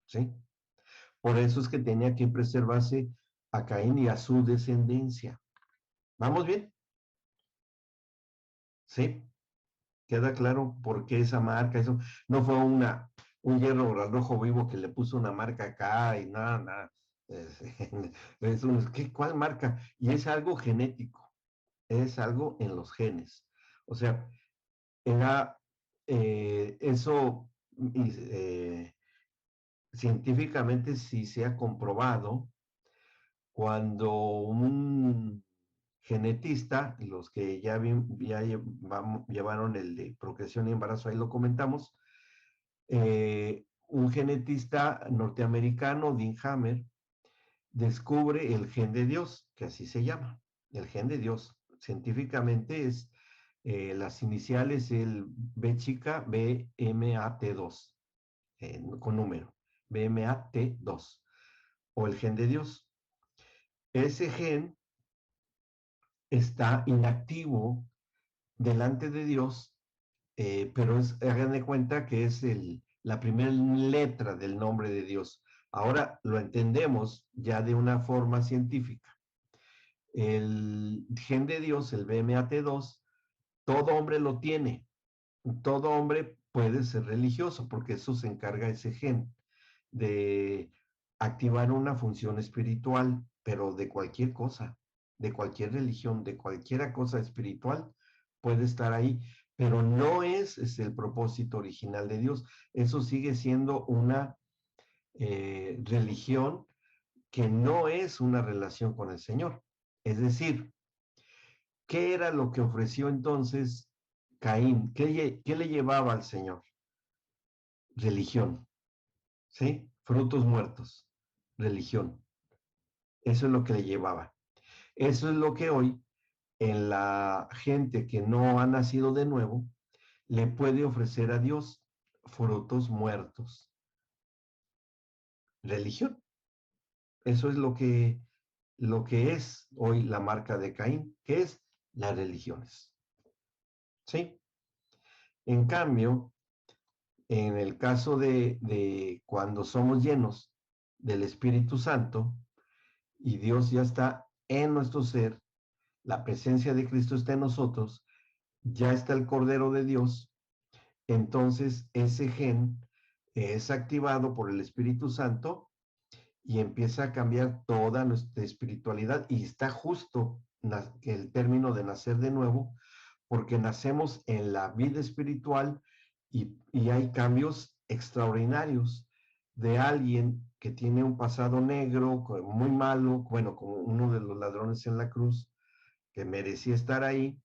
¿sí? Por eso es que tenía que preservarse a Caín y a su descendencia. ¿Vamos bien? ¿Sí? ¿Queda claro por qué esa marca? Eso no fue un hierro rojo vivo que le puso una marca acá y nada, nada. ¿Cuál marca? Y es algo genético, es algo en los genes. O sea, era eso científicamente sí se ha comprobado cuando un genetista, los que ya llevaron el de procreación y embarazo, ahí lo comentamos, un genetista norteamericano, Dean Hammer, descubre el gen de Dios, que así se llama, el gen de Dios. Científicamente es las iniciales, el B chica, BMAT2, con número, BMAT2, o el gen de Dios. Ese gen está inactivo delante de Dios, pero hagan de cuenta que es la primera letra del nombre de Dios. Ahora lo entendemos ya de una forma científica. El gen de Dios, el BMAT2, todo hombre lo tiene. Todo hombre puede ser religioso porque eso se encarga ese gen de activar una función espiritual, pero de cualquier cosa, de cualquier religión, de cualquier cosa espiritual, puede estar ahí, pero no es el propósito original de Dios. Eso sigue siendo una religión que no es una relación con el Señor. Es decir, ¿qué era lo que ofreció entonces Caín? ¿Qué le llevaba al Señor? Religión, ¿sí? Frutos muertos, religión. Eso es lo que le llevaba. Eso es lo que hoy en la gente que no ha nacido de nuevo le puede ofrecer a Dios frutos muertos. Religión. Eso es lo que es hoy la marca de Caín, que es las religiones. ¿Sí? En cambio, en el caso de cuando somos llenos del Espíritu Santo y Dios ya está en nuestro ser, la presencia de Cristo está en nosotros, ya está el Cordero de Dios, entonces ese gen es activado por el Espíritu Santo y empieza a cambiar toda nuestra espiritualidad y está justo el término de nacer de nuevo, porque nacemos en la vida espiritual y hay cambios extraordinarios de alguien que tiene un pasado negro, muy malo, bueno, como uno de los ladrones en la cruz, que merecía estar ahí,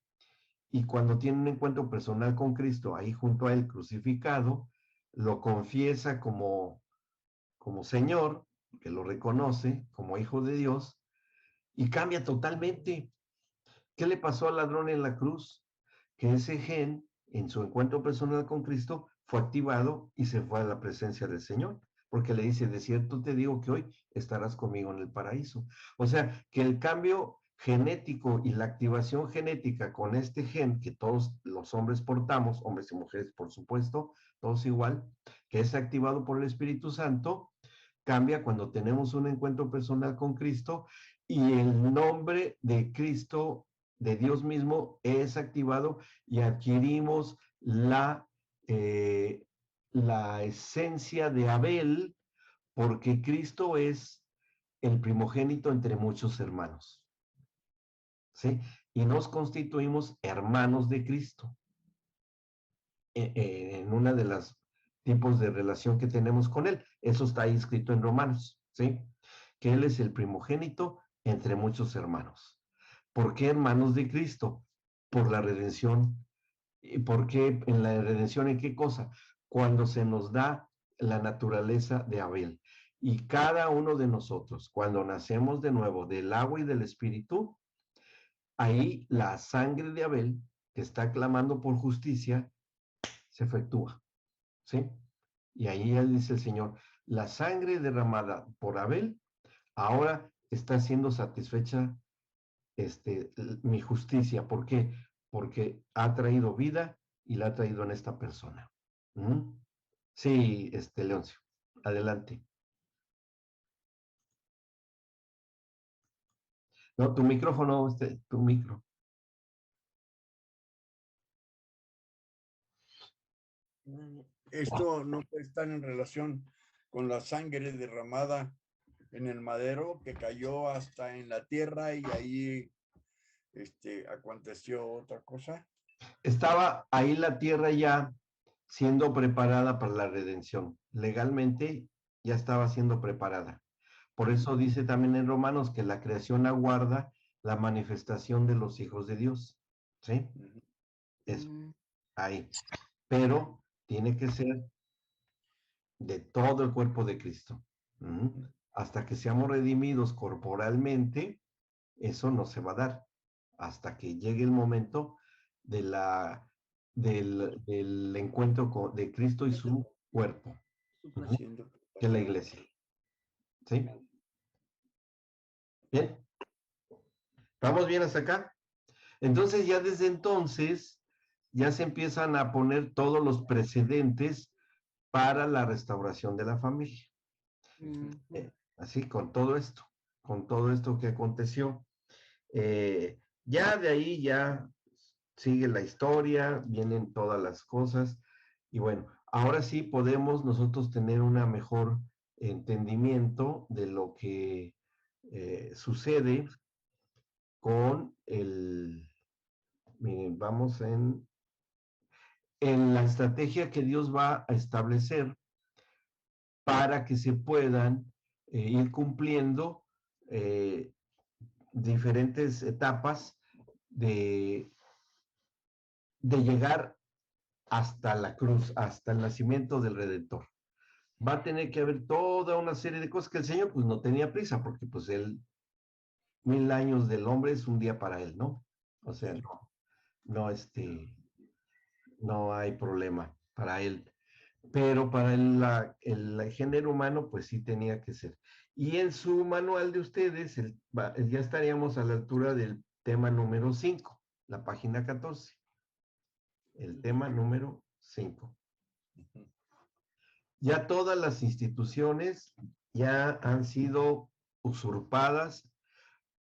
y cuando tiene un encuentro personal con Cristo, ahí junto a él crucificado, lo confiesa como Señor, que lo reconoce como hijo de Dios, y cambia totalmente. ¿Qué le pasó al ladrón en la cruz? Que ese gen, en su encuentro personal con Cristo, fue activado y se fue a la presencia del Señor, porque le dice, de cierto te digo que hoy estarás conmigo en el paraíso. O sea, que el cambio genético y la activación genética con este gen que todos los hombres portamos, hombres y mujeres por supuesto, todos igual, que es activado por el Espíritu Santo, cambia cuando tenemos un encuentro personal con Cristo y el nombre de Cristo, de Dios mismo, es activado y adquirimos la esencia de Abel, porque Cristo es el primogénito entre muchos hermanos, ¿sí? Y nos constituimos hermanos de Cristo. En una de las tipos de relación que tenemos con Él. Eso está ahí escrito en Romanos, ¿sí? Que Él es el primogénito entre muchos hermanos. ¿Por qué hermanos de Cristo? Por la redención. ¿Y por qué en la redención? ¿En qué cosa? Cuando se nos da la naturaleza de Abel. Y cada uno de nosotros, cuando nacemos de nuevo del agua y del espíritu, ahí la sangre de Abel, que está clamando por justicia, se efectúa, ¿sí? Y ahí él dice el Señor, la sangre derramada por Abel, ahora está siendo satisfecha mi justicia. ¿Por qué? Porque ha traído vida y la ha traído en esta persona. ¿Mm? Sí, Leoncio, adelante. No, tu micrófono, tu micro. Esto no puede estar en relación con la sangre derramada en el madero que cayó hasta en la tierra y ahí aconteció otra cosa. Estaba ahí la tierra ya siendo preparada para la redención. Legalmente ya estaba siendo preparada. Por eso dice también en Romanos que la creación aguarda la manifestación de los hijos de Dios. ¿Sí? Es ahí. Pero tiene que ser de todo el cuerpo de Cristo. Hasta que seamos redimidos corporalmente, eso no se va a dar. Hasta que llegue el momento de del encuentro de Cristo y su cuerpo, que es la iglesia. ¿Sí? Bien. ¿Vamos bien hasta acá? Entonces ya desde entonces ya se empiezan a poner todos los precedentes para la restauración de la familia. Así con todo esto que aconteció. Ya de ahí ya sigue la historia, vienen todas las cosas y bueno, ahora sí podemos nosotros tener un mejor entendimiento de lo que sucede con miren, vamos en la estrategia que Dios va a establecer para que se puedan ir cumpliendo diferentes etapas de llegar hasta la cruz, hasta el nacimiento del Redentor. Va a tener que haber toda una serie de cosas que el Señor pues no tenía prisa, porque pues él, 1000 años del hombre es un día para él, ¿no? O sea, no, no hay problema para él. Pero para el género humano, pues sí tenía que ser. Y en su manual de ustedes, ya estaríamos a la altura del tema número 5, la página 14. El tema número 5. Ya todas las instituciones ya han sido usurpadas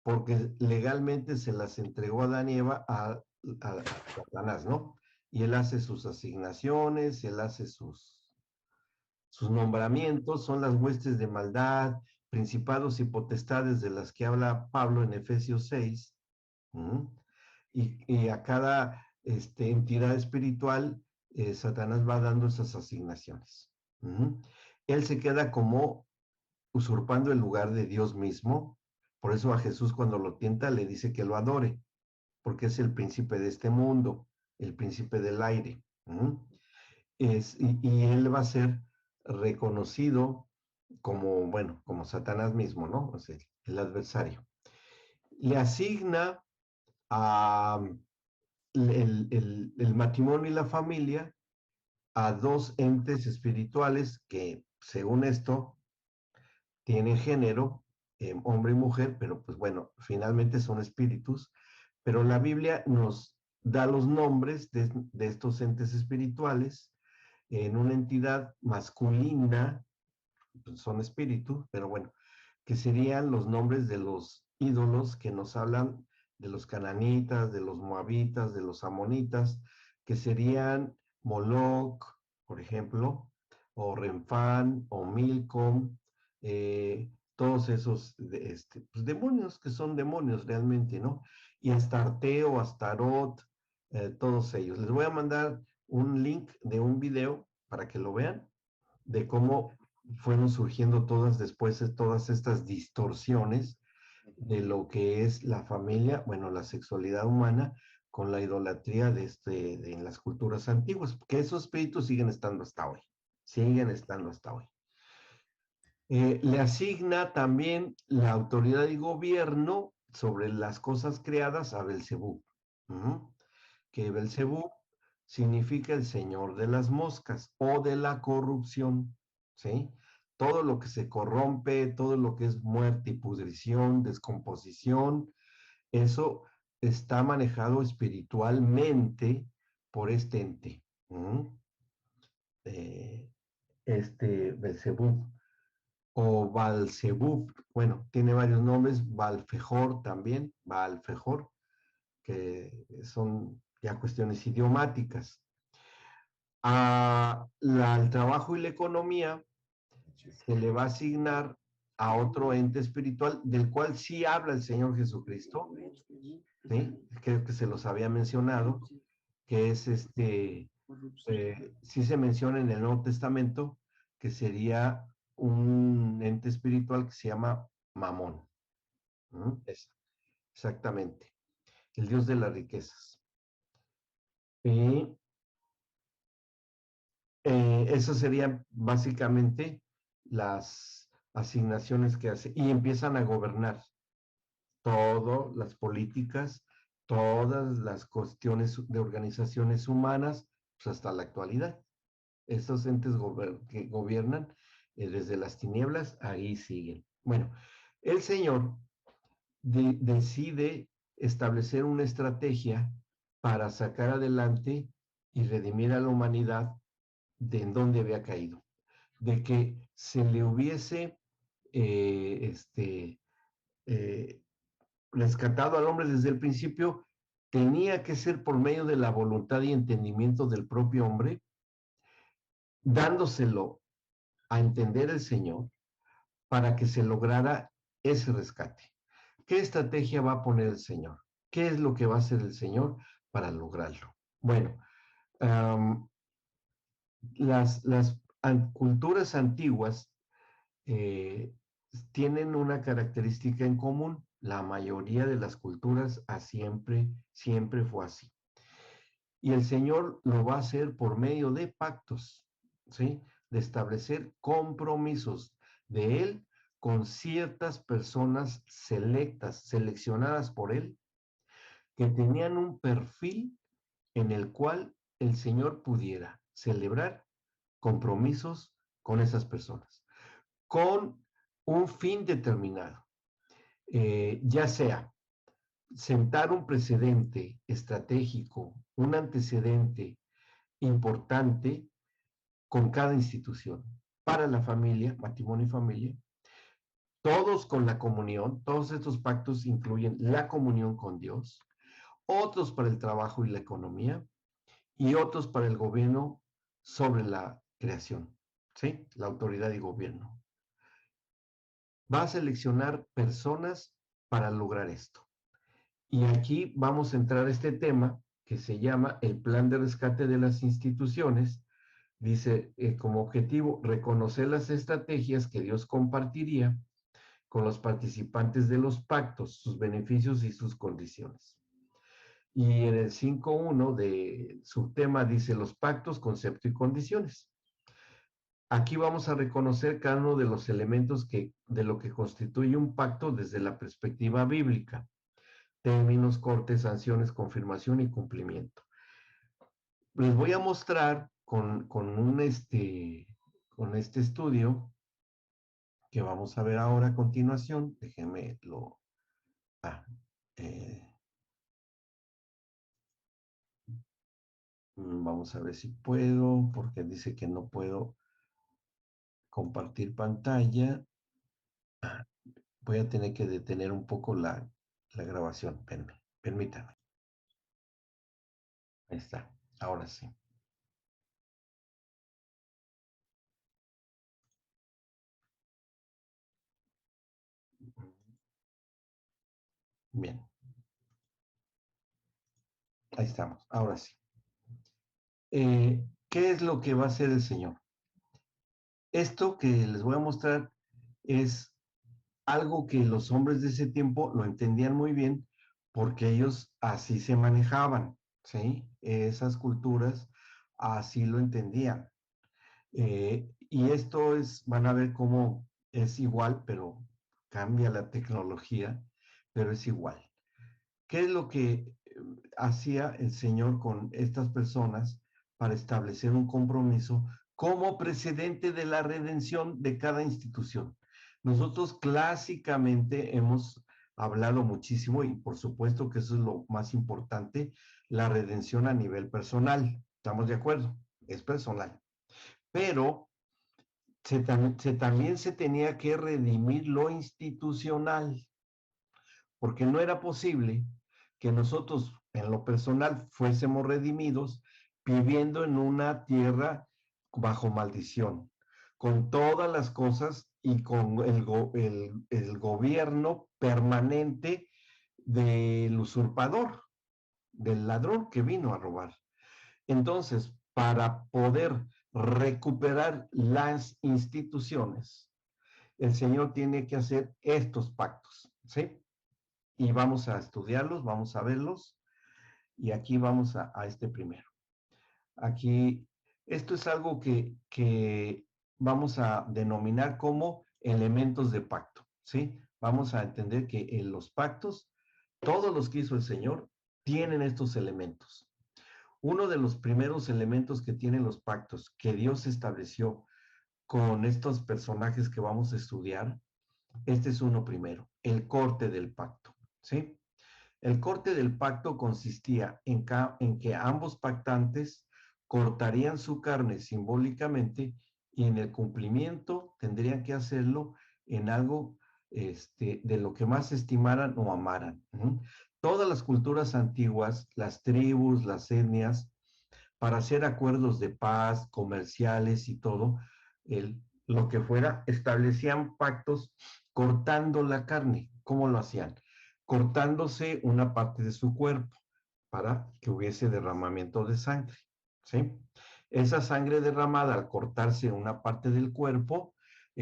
porque legalmente se las entregó Adán y Eva a Satanás, ¿no? Y él hace sus asignaciones, él hace sus nombramientos, son las huestes de maldad, principados y potestades de las que habla Pablo en Efesios 6. Y a cada entidad espiritual, Satanás va dando esas asignaciones. Él se queda como usurpando el lugar de Dios mismo. Por eso a Jesús cuando lo tienta le dice que lo adore, porque es el príncipe de este mundo, el príncipe del aire. Y él va a ser reconocido como, bueno, como Satanás mismo, ¿no? O sea, el adversario. Le asigna a el matrimonio y la familia a dos entes espirituales que, según esto, tienen género, hombre y mujer, pero pues bueno, finalmente son espíritus, pero la Biblia nos da los nombres de estos entes espirituales en una entidad masculina, pues son espíritus, pero bueno, que serían los nombres de los ídolos que nos hablan de los cananitas, de los moabitas, de los amonitas, que serían Moloch, por ejemplo, o Renfán, o Milcom, todos esos pues, demonios que son demonios realmente, ¿no? Y Astarteo, Astarot, todos ellos. Les voy a mandar un link de un video para que lo vean, de cómo fueron surgiendo todas estas distorsiones de lo que es la familia, bueno, la sexualidad humana, con la idolatría en las culturas antiguas, que esos espíritus siguen estando hasta hoy, siguen estando hasta hoy. Le asigna también la autoridad y gobierno sobre las cosas creadas a Belcebú, que Belcebú significa el señor de las moscas o de la corrupción, ¿sí? Todo lo que se corrompe, todo lo que es muerte y pudrición, descomposición, eso está manejado espiritualmente por este ente, Belcebú o Balzebub, bueno, tiene varios nombres, Balfejor también, Balfejor, que son ya cuestiones idiomáticas. Al trabajo y la economía se le va a asignar a otro ente espiritual del cual sí habla el Señor Jesucristo, ¿sí? Creo que se los había mencionado, que es sí se menciona en el Nuevo Testamento, que sería un ente espiritual que se llama Mamón. Exactamente, el dios de las riquezas. Y esas serían básicamente las asignaciones que hace. Y empiezan a gobernar todas las políticas, todas las cuestiones de organizaciones humanas, pues hasta la actualidad. Esos entes que gobiernan desde las tinieblas, ahí siguen. Bueno, el Señor decide establecer una estrategia para sacar adelante y redimir a la humanidad de en donde había caído, de que se le hubiese rescatado al hombre desde el principio, tenía que ser por medio de la voluntad y entendimiento del propio hombre, dándoselo a entender el Señor para que se lograra ese rescate. ¿Qué estrategia va a poner el Señor? ¿Qué es lo que va a hacer el Señor para lograrlo? Bueno, las culturas antiguas tienen una característica en común. La mayoría de las culturas siempre fue así. Y el Señor lo va a hacer por medio de pactos, ¿sí? De establecer compromisos de Él con ciertas personas seleccionadas por Él, que tenían un perfil en el cual el Señor pudiera celebrar compromisos con esas personas, con un fin determinado, ya sea sentar un precedente estratégico, un antecedente importante con cada institución para la familia, matrimonio y familia, todos con la comunión, todos estos pactos incluyen la comunión con Dios, otros para el trabajo y la economía y otros para el gobierno sobre la creación, ¿sí? La autoridad y gobierno. Va a seleccionar personas para lograr esto. Y aquí vamos a entrar a este tema que se llama el plan de rescate de las instituciones. Dice como objetivo reconocer las estrategias que Dios compartiría con los participantes de los pactos, sus beneficios y sus condiciones. Y en el 5.1 de subtema dice los pactos, concepto y condiciones. Aquí vamos a reconocer cada uno de los elementos de lo que constituye un pacto desde la perspectiva bíblica. Términos, cortes, sanciones, confirmación y cumplimiento. Les voy a mostrar con este estudio que vamos a ver ahora a continuación. Déjenme lo... vamos a ver si puedo, porque dice que no puedo compartir pantalla. Voy a tener que detener un poco la grabación. Permítanme. Ahí está. Ahora sí. Bien. Ahí estamos. Ahora sí. ¿qué es lo que va a hacer el Señor? Esto que les voy a mostrar es algo que los hombres de ese tiempo lo entendían muy bien porque ellos así se manejaban, ¿sí? Esas culturas así lo entendían. Y esto es, van a ver cómo es igual, pero cambia la tecnología, pero es igual. ¿Qué es lo que hacía el Señor con estas personas para establecer un compromiso como precedente de la redención de cada institución? Nosotros clásicamente hemos hablado muchísimo y por supuesto que eso es lo más importante, la redención a nivel personal. ¿Estamos de acuerdo? Es personal. Pero también se tenía que redimir lo institucional, porque no era posible que nosotros en lo personal fuésemos redimidos viviendo en una tierra bajo maldición, con todas las cosas y con el gobierno permanente del usurpador, del ladrón que vino a robar. Entonces, para poder recuperar las instituciones, el Señor tiene que hacer estos pactos, ¿sí? Y vamos a estudiarlos, vamos a verlos, y aquí vamos a este primero. Aquí, esto es algo que vamos a denominar como elementos de pacto, ¿sí? Vamos a entender que en los pactos, todos los que hizo el Señor, tienen estos elementos. Uno de los primeros elementos que tienen los pactos que Dios estableció con estos personajes que vamos a estudiar, este es uno primero, el corte del pacto, ¿sí? El corte del pacto consistía en que ambos pactantes cortarían su carne simbólicamente y en el cumplimiento tendrían que hacerlo en algo de lo que más estimaran o amaran. Todas las culturas antiguas, las tribus, las etnias, para hacer acuerdos de paz, comerciales y todo, lo que fuera, establecían pactos cortando la carne. ¿Cómo lo hacían? Cortándose una parte de su cuerpo para que hubiese derramamiento de sangre, ¿sí? Esa sangre derramada al cortarse una parte del cuerpo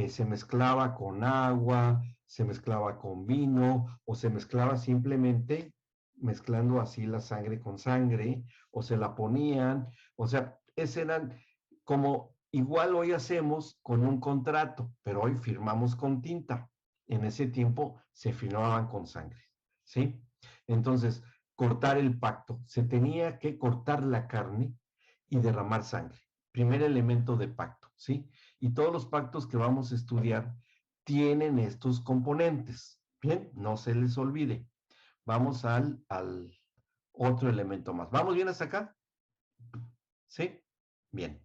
se mezclaba con agua, se mezclaba con vino o se mezclaba simplemente mezclando así la sangre con sangre o se la ponían, o sea, ese eran como igual hoy hacemos con un contrato, pero hoy firmamos con tinta. En ese tiempo se firmaban con sangre, ¿sí? Entonces, cortar el pacto, se tenía que cortar la carne y derramar sangre. Primer elemento de pacto, ¿sí? Y todos los pactos que vamos a estudiar tienen estos componentes. Bien, no se les olvide. Vamos al otro elemento más. ¿Vamos bien hasta acá? ¿Sí? Bien.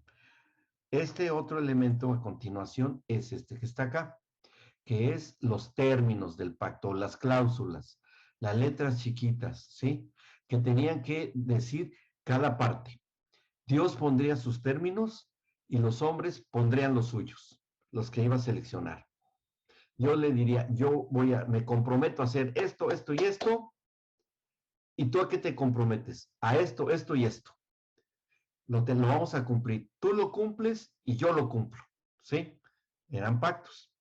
Este otro elemento a continuación es este que está acá, que es los términos del pacto, las cláusulas, las letras chiquitas, ¿sí? Que tenían que decir cada parte. Dios pondría sus términos y los hombres pondrían los suyos, los que iba a seleccionar. Yo le diría, me comprometo a hacer esto, esto y esto, ¿y tú a qué te comprometes? A esto, esto y esto. Lo vamos a cumplir. Tú lo cumples y yo lo cumplo, ¿sí? Eran pactos.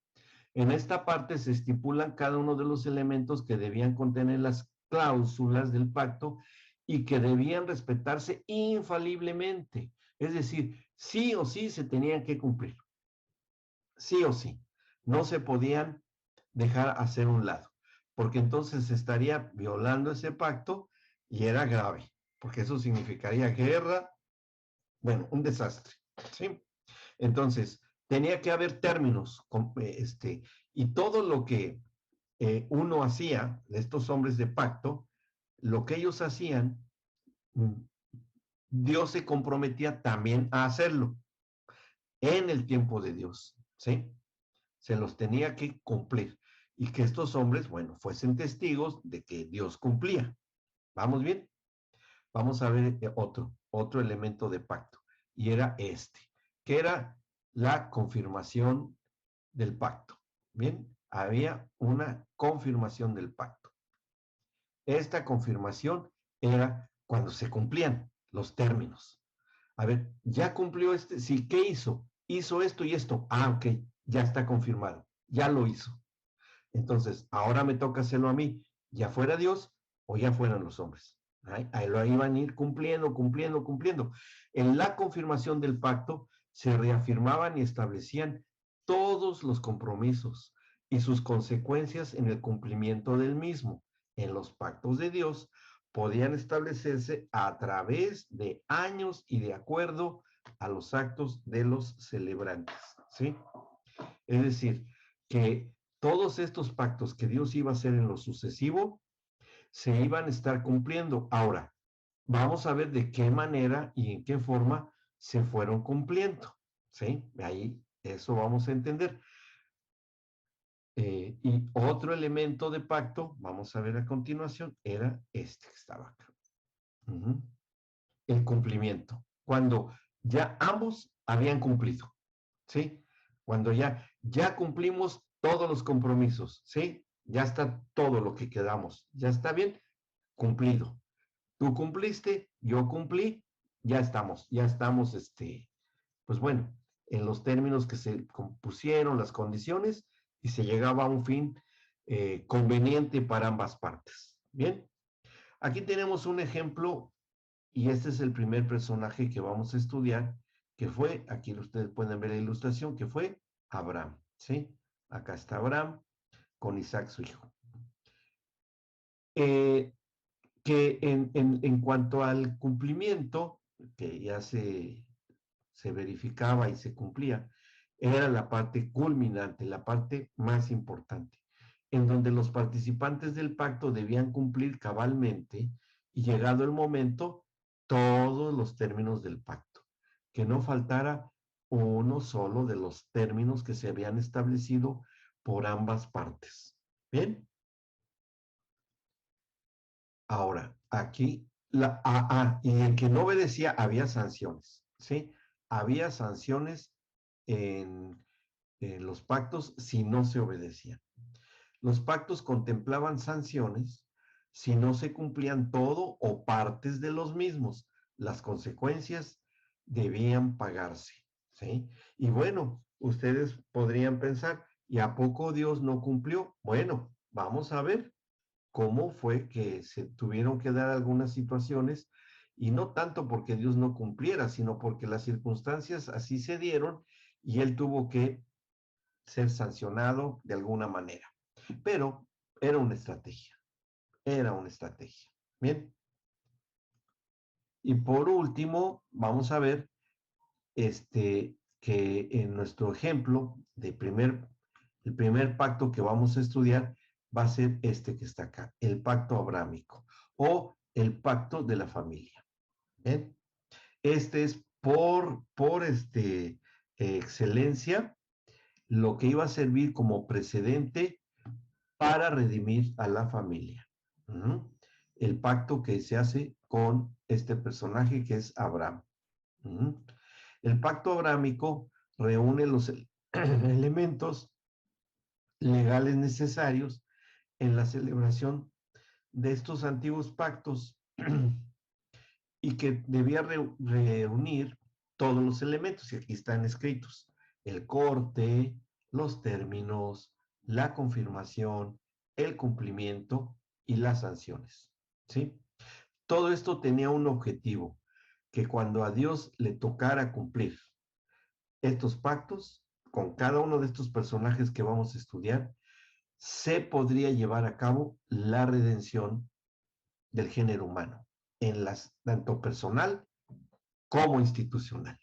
En esta parte se estipulan cada uno de los elementos que debían contener las cláusulas del pacto y que debían respetarse infaliblemente. Es decir, sí o sí se tenían que cumplir. Sí o sí. No se podían dejar hacer un lado, porque entonces se estaría violando ese pacto y era grave, porque eso significaría guerra, bueno, un desastre, ¿sí? Entonces, tenía que haber términos, y todo lo que uno hacía, de estos hombres de pacto, lo que ellos hacían, Dios se comprometía también a hacerlo en el tiempo de Dios, ¿sí? Se los tenía que cumplir y que estos hombres, bueno, fuesen testigos de que Dios cumplía. ¿Vamos bien? Vamos a ver otro elemento de pacto, y era que era la confirmación del pacto. Bien, había una confirmación del pacto. Esta confirmación era cuando se cumplían los términos. A ver, ya cumplió sí, ¿qué hizo? Hizo esto y esto. Ah, ok, ya está confirmado, ya lo hizo. Entonces, ahora me toca hacerlo a mí, ya fuera Dios o ya fueran los hombres. Ahí lo iban a ir cumpliendo, cumpliendo, cumpliendo. En la confirmación del pacto se reafirmaban y establecían todos los compromisos y sus consecuencias en el cumplimiento del mismo. En los pactos de Dios podían establecerse a través de años y de acuerdo a los actos de los celebrantes. ¿Sí? Es decir, que todos estos pactos que Dios iba a hacer en lo sucesivo se iban a estar cumpliendo. Ahora, vamos a ver de qué manera y en qué forma se fueron cumpliendo. ¿Sí? Ahí eso vamos a entender. Y otro elemento de pacto, vamos a ver a continuación, era este que estaba acá. El cumplimiento. Cuando ya ambos habían cumplido. ¿Sí? Cuando ya cumplimos todos los compromisos, ¿sí? Ya está todo lo que quedamos, ya está bien cumplido. Tú cumpliste, yo cumplí, ya estamos, pues bueno, en los términos que se compusieron, las condiciones, y se llegaba a un fin conveniente para ambas partes. Bien, aquí tenemos un ejemplo, y este es el primer personaje que vamos a estudiar, que fue, aquí ustedes pueden ver la ilustración, que fue Abraham, ¿sí? Acá está Abraham con Isaac, su hijo. Que en cuanto al cumplimiento, que ya se verificaba y se cumplía, era la parte culminante, la parte más importante, en donde los participantes del pacto debían cumplir cabalmente y llegado el momento, todos los términos del pacto, que no faltara uno solo de los términos que se habían establecido por ambas partes. Bien, ahora, aquí, y el que no obedecía había sanciones, ¿sí? Había sanciones en los pactos si no se obedecían. Los pactos contemplaban sanciones si no se cumplían todo o partes de los mismos. Las consecuencias debían pagarse, ¿sí? Y bueno, ustedes podrían pensar, ¿y a poco Dios no cumplió? Bueno, vamos a ver cómo fue que se tuvieron que dar algunas situaciones y no tanto porque Dios no cumpliera, sino porque las circunstancias así se dieron y él tuvo que ser sancionado de alguna manera. Pero era una estrategia, era una estrategia. Bien. Y por último, vamos a ver que en nuestro ejemplo el primer pacto que vamos a estudiar va a ser este que está acá, el pacto abrámico o el pacto de la familia. ¿Bien? Este es por excelencia lo que iba a servir como precedente para redimir a la familia. Uh-huh. El pacto que se hace con este personaje que es Abraham. Uh-huh. El pacto abrámico reúne los elementos legales necesarios en la celebración de estos antiguos pactos y que debía reunir todos los elementos, y aquí están escritos: el corte, los términos, la confirmación, el cumplimiento y las sanciones. ¿Sí? Todo esto tenía un objetivo, que cuando a Dios le tocara cumplir estos pactos, con cada uno de estos personajes que vamos a estudiar, se podría llevar a cabo la redención del género humano, tanto personal como institucional.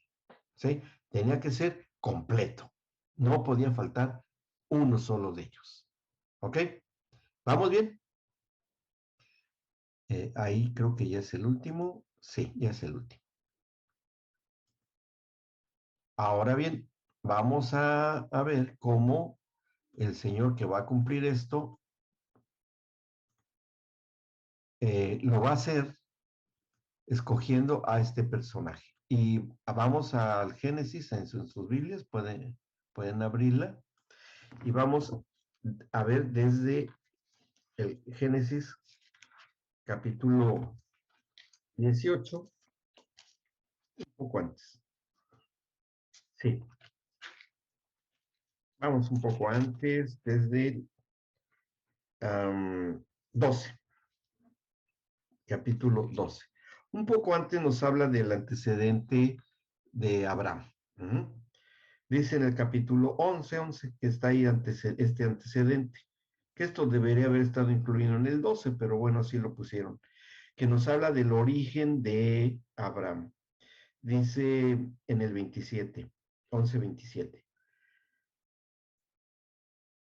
¿Sí? Tenía que ser completo. No podía faltar uno solo de ellos. ¿Ok? ¿Vamos bien? Ahí creo que ya es el último. Sí, ya es el último. Ahora bien, vamos a ver cómo el Señor que va a cumplir esto lo va a hacer escogiendo a este personaje. Y vamos al Génesis en sus Biblias, pueden abrirla, y vamos a ver desde el Génesis capítulo 18, Un poco antes. Sí, vamos un poco antes, desde el 12, capítulo 12. Un poco antes nos habla del antecedente de Abraham. Dice en el capítulo 11, que está ahí este antecedente, que esto debería haber estado incluido en el 12, pero bueno, así lo pusieron, que nos habla del origen de Abraham. Dice en el 27, 11:27.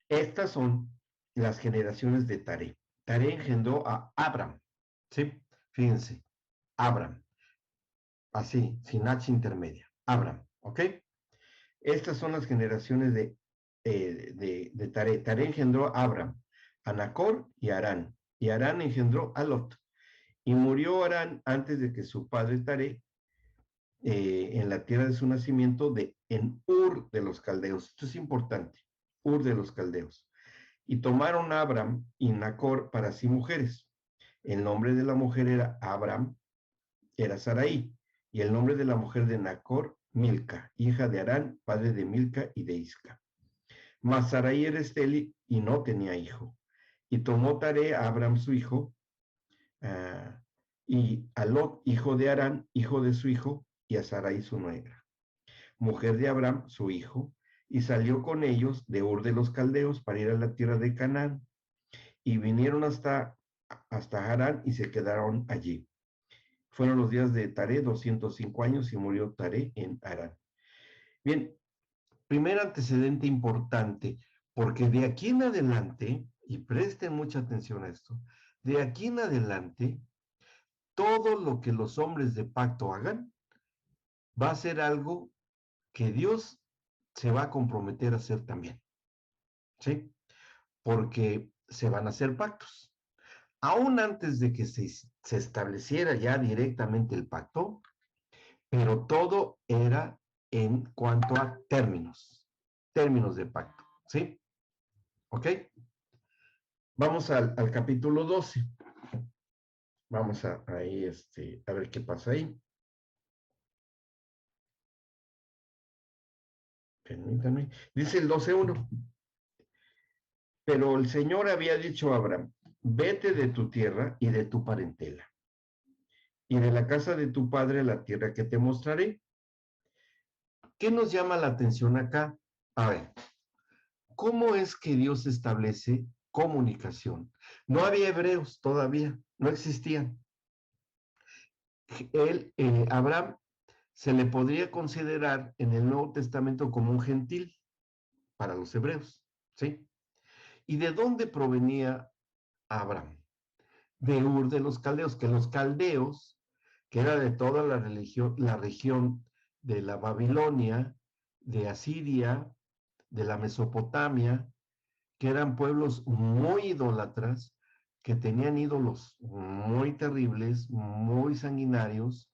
Estas son las generaciones de Taré. Taré engendró a Abram, ¿sí? Fíjense, Abram, así, sin H intermedia, Abram, ¿ok? Estas son las generaciones de Taré. Taré engendró a Abram, a Nacor y a Harán. Y Harán engendró a Lot. Y murió Harán antes de que su padre Taré, en la tierra de su nacimiento, en Ur de los Caldeos. Esto es importante, Ur de los Caldeos. Y tomaron a Abram y Nacor para sí mujeres. El nombre de la mujer era Abram, era Sarai, y el nombre de la mujer de Nacor, Milca, hija de Harán, padre de Milca y de Isca. Mas Sarai era estéril y no tenía hijo. Y tomó Taré a Abram su hijo, y a Lot, hijo de Harán, hijo de su hijo, y a Sarai su nuera, mujer de Abram, su hijo, y salió con ellos de Ur de los Caldeos para ir a la tierra de Canaán, y vinieron hasta Harán y se quedaron allí. Fueron los días de Taré, 205 años, y murió Taré en Harán. Bien, primer antecedente importante, porque de aquí en adelante, y presten mucha atención a esto, de aquí en adelante, todo lo que los hombres de pacto hagan va a ser algo que Dios se va a comprometer a hacer también, ¿sí? Porque se van a hacer pactos. Aún antes de que se estableciera ya directamente el pacto, pero todo era en cuanto a términos de pacto, ¿sí? ¿Ok? Vamos al capítulo 12. Vamos ahí, a ver qué pasa ahí. Permítame. Dice el 12:1. Pero el Señor había dicho a Abraham, vete de tu tierra y de tu parentela, y de la casa de tu padre a la tierra que te mostraré. ¿Qué nos llama la atención acá? A ver, ¿cómo es que Dios establece comunicación? No había hebreos todavía, no existían. Abraham, se le podría considerar en el Nuevo Testamento como un gentil para los hebreos, ¿sí? ¿Y de dónde provenía Abraham? De Ur de los Caldeos, que los caldeos, que era de toda la región de la Babilonia, de Asiria, de la Mesopotamia, que eran pueblos muy idólatras, que tenían ídolos muy terribles, muy sanguinarios.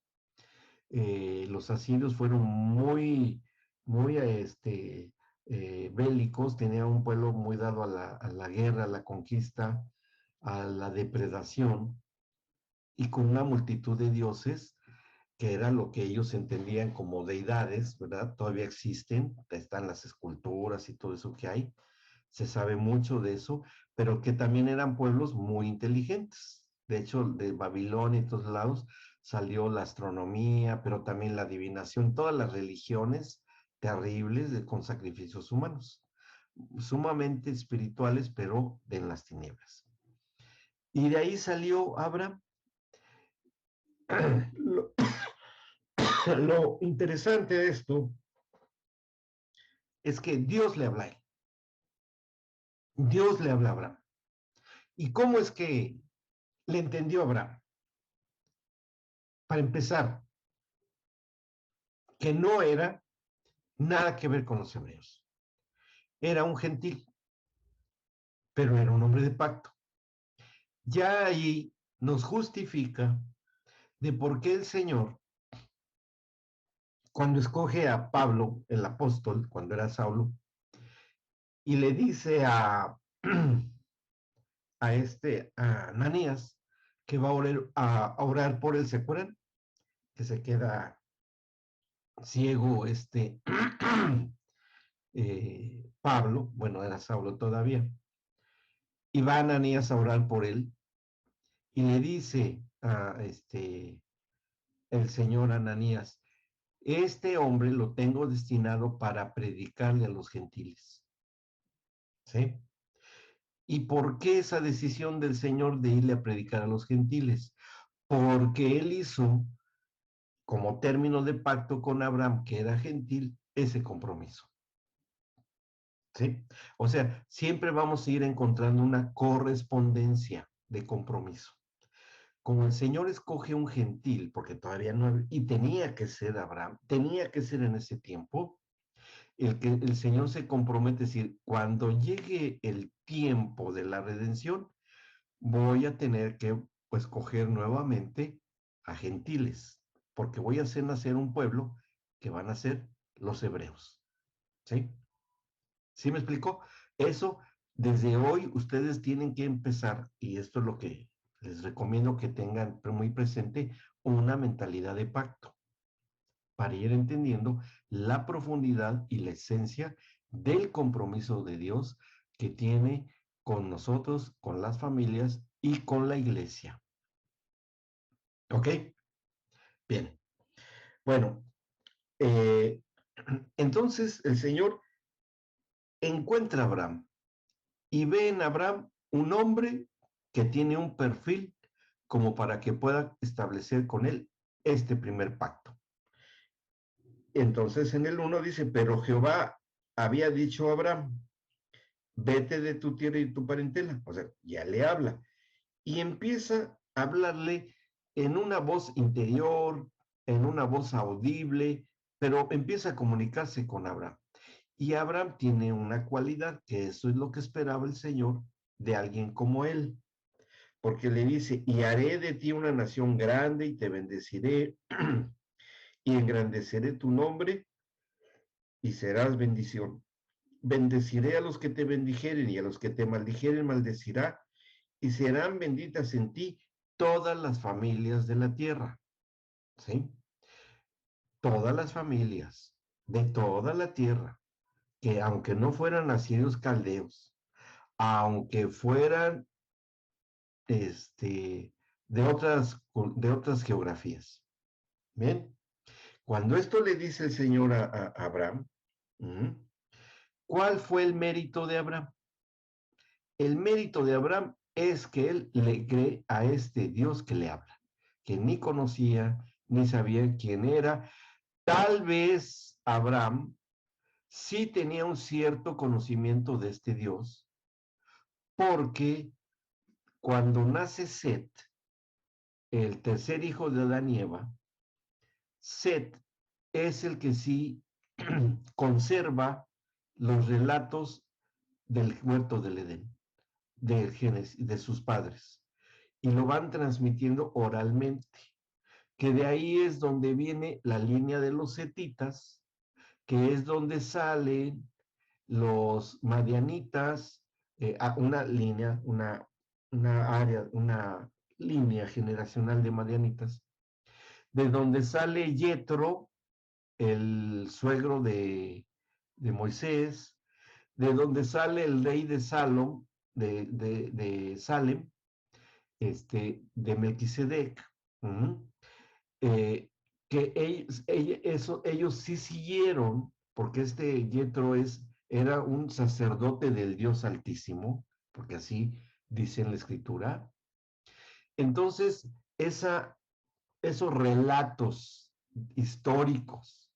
Los asirios fueron muy bélicos, tenían un pueblo muy dado a la guerra, a la conquista, a la depredación, y con una multitud de dioses, que era lo que ellos entendían como deidades, ¿verdad? Todavía existen, están las esculturas y todo eso que hay, se sabe mucho de eso, pero que también eran pueblos muy inteligentes. De hecho, de Babilonia y todos lados salió la astronomía, pero también la adivinación, todas las religiones terribles con sacrificios humanos, sumamente espirituales, pero en las tinieblas. Y de ahí salió Abraham. Lo, lo interesante de esto es que Dios le habla a él. Dios le habla a Abraham. ¿Y cómo es que le entendió Abraham? Para empezar, que no era nada que ver con los hebreos. Era un gentil, pero era un hombre de pacto. Ya ahí nos justifica de por qué el Señor, cuando escoge a Pablo, el apóstol, cuando era Saulo, y le dice a Ananías, que va a orar por él, ¿se acuerdan? Que se queda ciego Pablo, bueno, era Saulo todavía, y va Ananías a orar por él y le dice a el señor Ananías, este hombre lo tengo destinado para predicarle a los gentiles. ¿Sí? ¿Y por qué esa decisión del Señor de irle a predicar a los gentiles? Porque él hizo, como término de pacto con Abraham, que era gentil, ese compromiso. ¿Sí? O sea, siempre vamos a ir encontrando una correspondencia de compromiso. Como el Señor escoge un gentil, porque todavía no, y tenía que ser Abraham, tenía que ser en ese tiempo, que el Señor se compromete a decir, cuando llegue el tiempo de la redención, voy a tener que, pues, coger nuevamente a gentiles, porque voy a hacer nacer un pueblo que van a ser los hebreos. ¿Sí? ¿Sí me explico? Eso, desde hoy, ustedes tienen que empezar, y esto es lo que les recomiendo que tengan muy presente, una mentalidad de pacto, para ir entendiendo la profundidad y la esencia del compromiso de Dios que tiene con nosotros, con las familias y con la iglesia. ¿Ok? Bien. Bueno, eh, entonces el Señor encuentra a Abraham y ve en Abraham un hombre que tiene un perfil como para que pueda establecer con él este primer pacto. Entonces en el 1 dice, pero Jehová había dicho a Abraham, vete de tu tierra y tu parentela. O sea, ya le habla. Y empieza a hablarle en una voz interior, en una voz audible, pero empieza a comunicarse con Abraham. Y Abraham tiene una cualidad, que eso es lo que esperaba el Señor de alguien como él, porque le dice, y haré de ti una nación grande y te bendeciré y engrandeceré tu nombre y serás bendición. Bendeciré a los que te bendijeren y a los que te maldijeren maldecirá y serán benditas en ti todas las familias de la tierra. ¿Sí? Todas las familias de toda la tierra, que aunque no fueran nacidos caldeos, aunque fueran de otras geografías. Bien, cuando esto le dice el Señor a Abraham, ¿cuál fue el mérito de Abraham? El mérito de Abraham es que él le cree a este Dios que le habla, que ni conocía, ni sabía quién era. Tal vez Abraham sí tenía un cierto conocimiento de este Dios, porque cuando nace Set, el tercer hijo de Adán y Eva, Set es el que sí conserva los relatos del huerto del Edén, del Génesis, de sus padres, y lo van transmitiendo oralmente, que de ahí es donde viene la línea de los setitas, que es donde salen los madianitas, una línea, una área, una línea generacional de madianitas, de donde sale Yetro, el suegro de Moisés, de donde sale el rey de Salom, de Salem, de Melquisedec, eh, que ellos sí siguieron, porque Yetro era un sacerdote del Dios Altísimo, porque así dice en la Escritura. Entonces, esos relatos históricos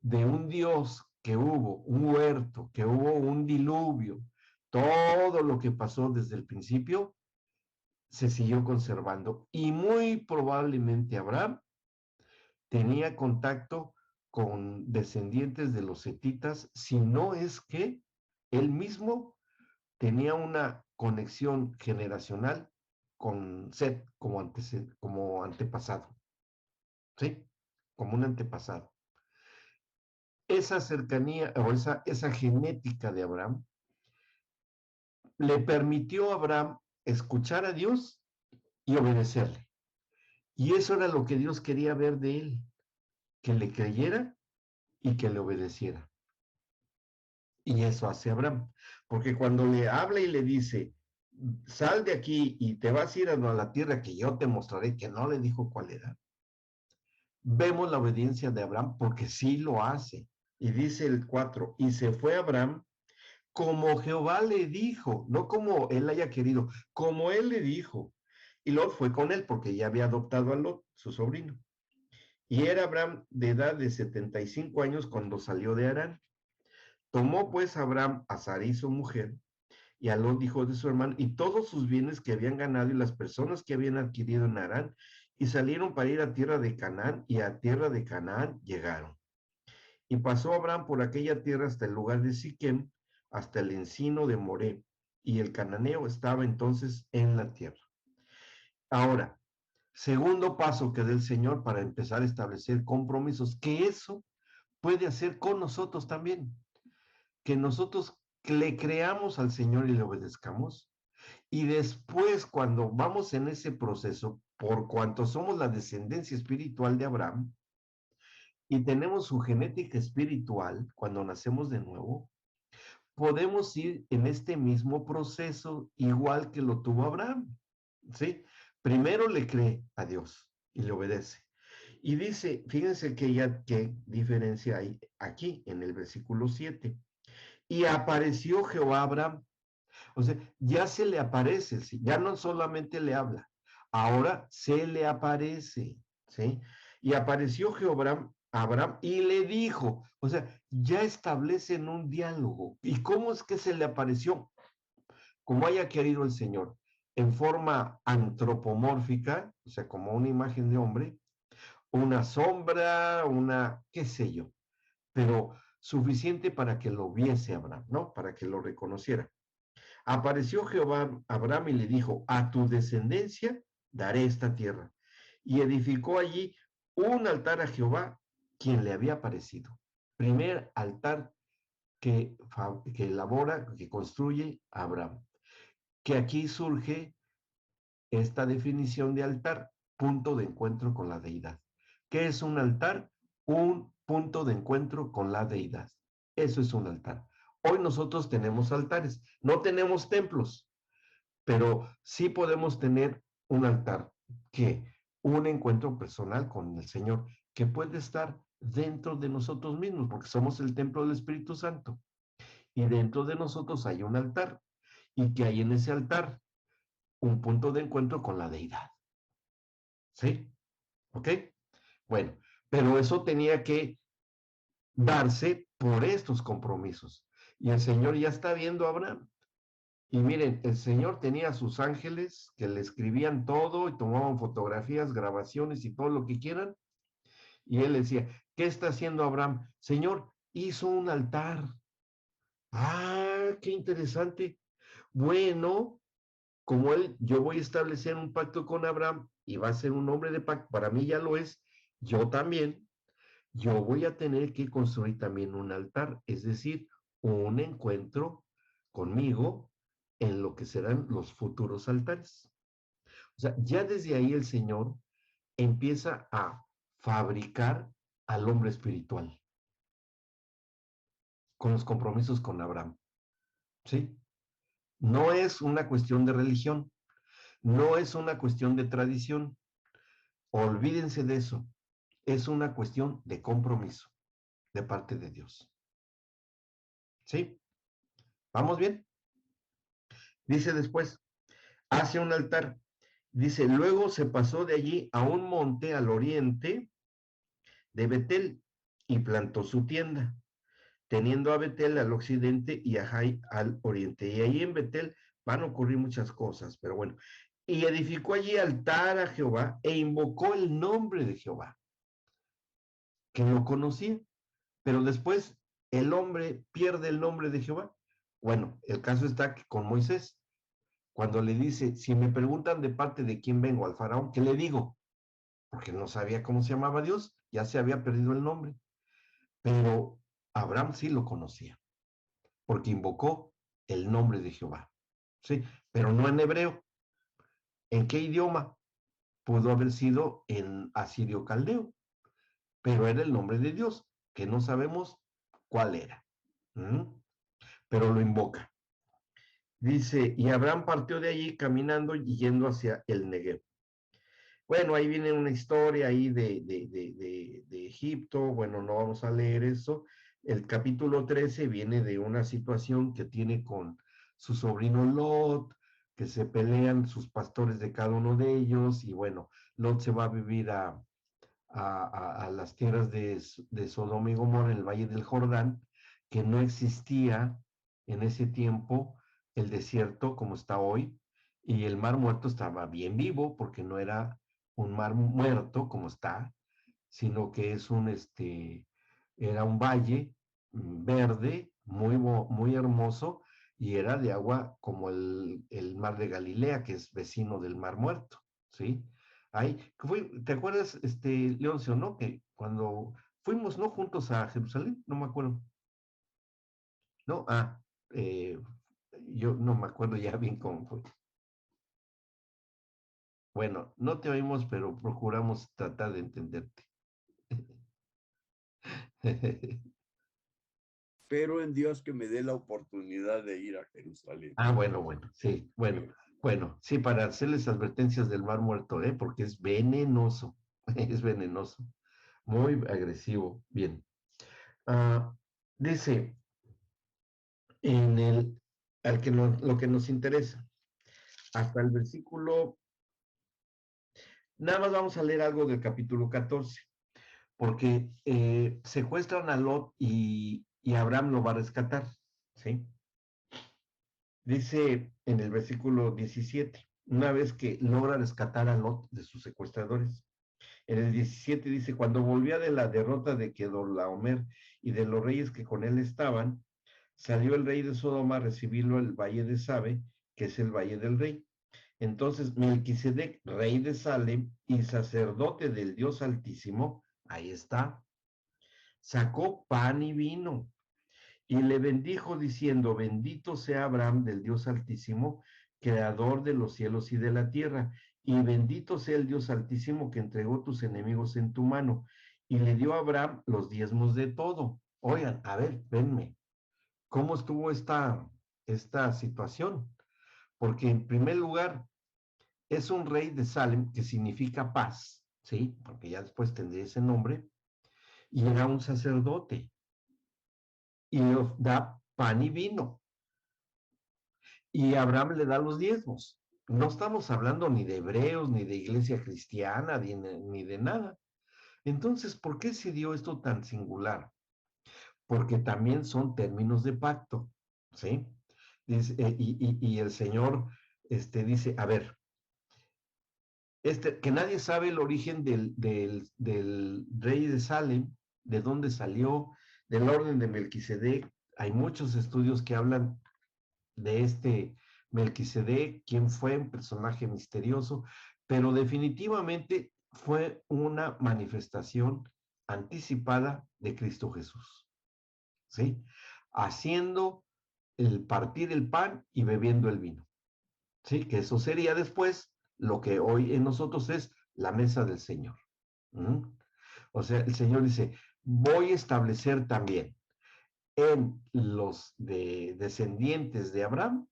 de un Dios que hubo, un huerto, que hubo un diluvio, todo lo que pasó desde el principio, se siguió conservando. Y muy probablemente Abraham tenía contacto con descendientes de los setitas, si no es que él mismo tenía una conexión generacional con Set como antepasado, ¿sí? Como un antepasado. Esa cercanía o esa genética de Abraham le permitió a Abraham escuchar a Dios y obedecerle. Y eso era lo que Dios quería ver de él, que le creyera y que le obedeciera. Y eso hace Abraham, porque cuando le habla y le dice, sal de aquí y te vas a ir a la tierra que yo te mostraré, que no le dijo cuál era, vemos la obediencia de Abraham porque sí lo hace. Y dice el 4, y se fue Abraham como Jehová le dijo, no como él haya querido, como él le dijo. Y Lot fue con él porque ya había adoptado a Lot, su sobrino. Y era Abraham de edad de 75 años cuando salió de Harán. Tomó pues Abraham a Sarai su mujer y a Lot hijo de su hermano y todos sus bienes que habían ganado y las personas que habían adquirido en Harán y salieron para ir a tierra de Canaán y a tierra de Canaán llegaron. Y pasó Abraham por aquella tierra hasta el lugar de Siquem, hasta el encino de Moré, y el cananeo estaba entonces en la tierra. Ahora, segundo paso que da el Señor para empezar a establecer compromisos, que eso puede hacer con nosotros también, que nosotros le creamos al Señor y le obedezcamos, y después cuando vamos en ese proceso, por cuanto somos la descendencia espiritual de Abraham, y tenemos su genética espiritual cuando nacemos de nuevo, podemos ir en este mismo proceso igual que lo tuvo Abraham, ¿sí? Primero le cree a Dios y le obedece. Y dice, fíjense que ya qué diferencia hay aquí en el versículo 7. Y apareció Jehová a Abraham. O sea, ya se le aparece, ¿sí? Ya no solamente le habla, ahora se le aparece, ¿sí? Y apareció Jehová a Abraham y le dijo, o sea, ya establecen un diálogo. ¿Y cómo es que se le apareció? Como haya querido el Señor, en forma antropomórfica, o sea, como una imagen de hombre, una sombra, una, qué sé yo, pero suficiente para que lo viese Abraham, ¿no? Para que lo reconociera. Apareció Jehová a Abraham y le dijo, a tu descendencia daré esta tierra. Y edificó allí un altar a Jehová, quien le había aparecido. Primer altar que elabora, que construye Abraham. Que aquí surge esta definición de altar, punto de encuentro con la deidad. ¿Qué es un altar? Un punto de encuentro con la deidad. Eso es un altar. Hoy nosotros tenemos altares, no tenemos templos, pero sí podemos tener un altar, que un encuentro personal con el Señor, que puede estar dentro de nosotros mismos, porque somos el templo del Espíritu Santo. Y dentro de nosotros hay un altar, y que hay en ese altar un punto de encuentro con la deidad. ¿Sí? ¿Ok? Bueno, pero eso tenía que darse por estos compromisos. Y el Señor ya está viendo a Abraham. Y miren, el Señor tenía a sus ángeles que le escribían todo y tomaban fotografías, grabaciones y todo lo que quieran. Y él decía, ¿qué está haciendo Abraham? Señor, hizo un altar. Ah, qué interesante. Bueno, como él, yo voy a establecer un pacto con Abraham y va a ser un hombre de pacto, para mí ya lo es, yo también, yo voy a tener que construir también un altar, es decir, un encuentro conmigo en lo que serán los futuros altares. O sea, ya desde ahí el Señor empieza a fabricar al hombre espiritual con los compromisos con Abraham, ¿sí? No es una cuestión de religión, no es una cuestión de tradición, olvídense de eso, es una cuestión de compromiso de parte de Dios, ¿sí? ¿Vamos bien? Dice después, hace un altar. Dice, luego se pasó de allí a un monte al oriente de Betel y plantó su tienda, teniendo a Betel al occidente y a Jai al oriente. Y ahí en Betel van a ocurrir muchas cosas, pero bueno. Y edificó allí altar a Jehová e invocó el nombre de Jehová, que lo conocía, pero después el hombre pierde el nombre de Jehová. Bueno, el caso está que con Moisés, cuando le dice, si me preguntan de parte de quién vengo al faraón, ¿qué le digo? Porque no sabía cómo se llamaba Dios, ya se había perdido el nombre. Pero Abraham sí lo conocía, porque invocó el nombre de Jehová. Sí, pero no en hebreo. ¿En qué idioma? Pudo haber sido en asirio caldeo, pero era el nombre de Dios, que no sabemos cuál era, pero lo invoca. Dice, y Abraham partió de allí caminando y yendo hacia el Negev. Bueno, ahí viene una historia ahí de Egipto. Bueno, no vamos a leer eso. El capítulo 13 viene de una situación que tiene con su sobrino Lot, que se pelean sus pastores de cada uno de ellos, y bueno, Lot se va a vivir a las tierras de Sodoma y Gomorra en el Valle del Jordán, que no existía en ese tiempo el desierto como está hoy, y el mar muerto estaba bien vivo porque no era un mar muerto como está, sino que era un valle verde, muy hermoso, y era de agua como el mar de Galilea, que es vecino del mar muerto, ¿sí? Ahí, ¿te acuerdas, Leoncio, no? Que cuando fuimos, ¿no? Juntos a Jerusalén, no me acuerdo. ¿No? Eh, yo no me acuerdo ya bien cómo fue. Bueno, no te oímos, pero procuramos tratar de entenderte. Pero en Dios que me dé la oportunidad de ir a Jerusalén. Bueno, sí, bueno, sí, para hacerles advertencias del mar muerto, porque es venenoso, es venenoso, muy agresivo. Bien. Ah, dice, en lo que nos interesa, hasta el versículo, nada más vamos a leer algo del capítulo 14, porque secuestran a Lot y Abraham lo va a rescatar, ¿sí? Dice en el versículo 17, una vez que logra rescatar a Lot de sus secuestradores. En el 17 dice, cuando volvía de la derrota de Kedorlaomer y de los reyes que con él estaban, salió el rey de Sodoma a recibirlo al valle de Sabe, que es el valle del rey. Entonces Melquisedec, rey de Salem y sacerdote del Dios Altísimo, ahí está, sacó pan y vino y le bendijo diciendo, bendito sea Abraham del Dios Altísimo, creador de los cielos y de la tierra, y bendito sea el Dios Altísimo que entregó tus enemigos en tu mano, y le dio a Abraham los diezmos de todo. Oigan, a ver, venme, ¿cómo estuvo esta situación? Porque en primer lugar, es un rey de Salem, que significa paz, ¿sí? Porque ya después tendría ese nombre, y era un sacerdote, y da pan y vino. Y Abraham le da los diezmos. No estamos hablando ni de hebreos, ni de iglesia cristiana, ni de nada. Entonces, ¿por qué se dio esto tan singular? Porque también son términos de pacto, ¿sí? Dice, y el Señor dice, a ver, que nadie sabe el origen del rey de Salem, de dónde salió, del orden de Melquisedec. Hay muchos estudios que hablan de Melquisedec, quién fue, un personaje misterioso, pero definitivamente fue una manifestación anticipada de Cristo Jesús, ¿sí? Haciendo el partir el pan y bebiendo el vino, ¿sí? Que eso sería después lo que hoy en nosotros es la mesa del Señor. ¿Mm? O sea, el Señor dice, voy a establecer también en los descendientes de Abraham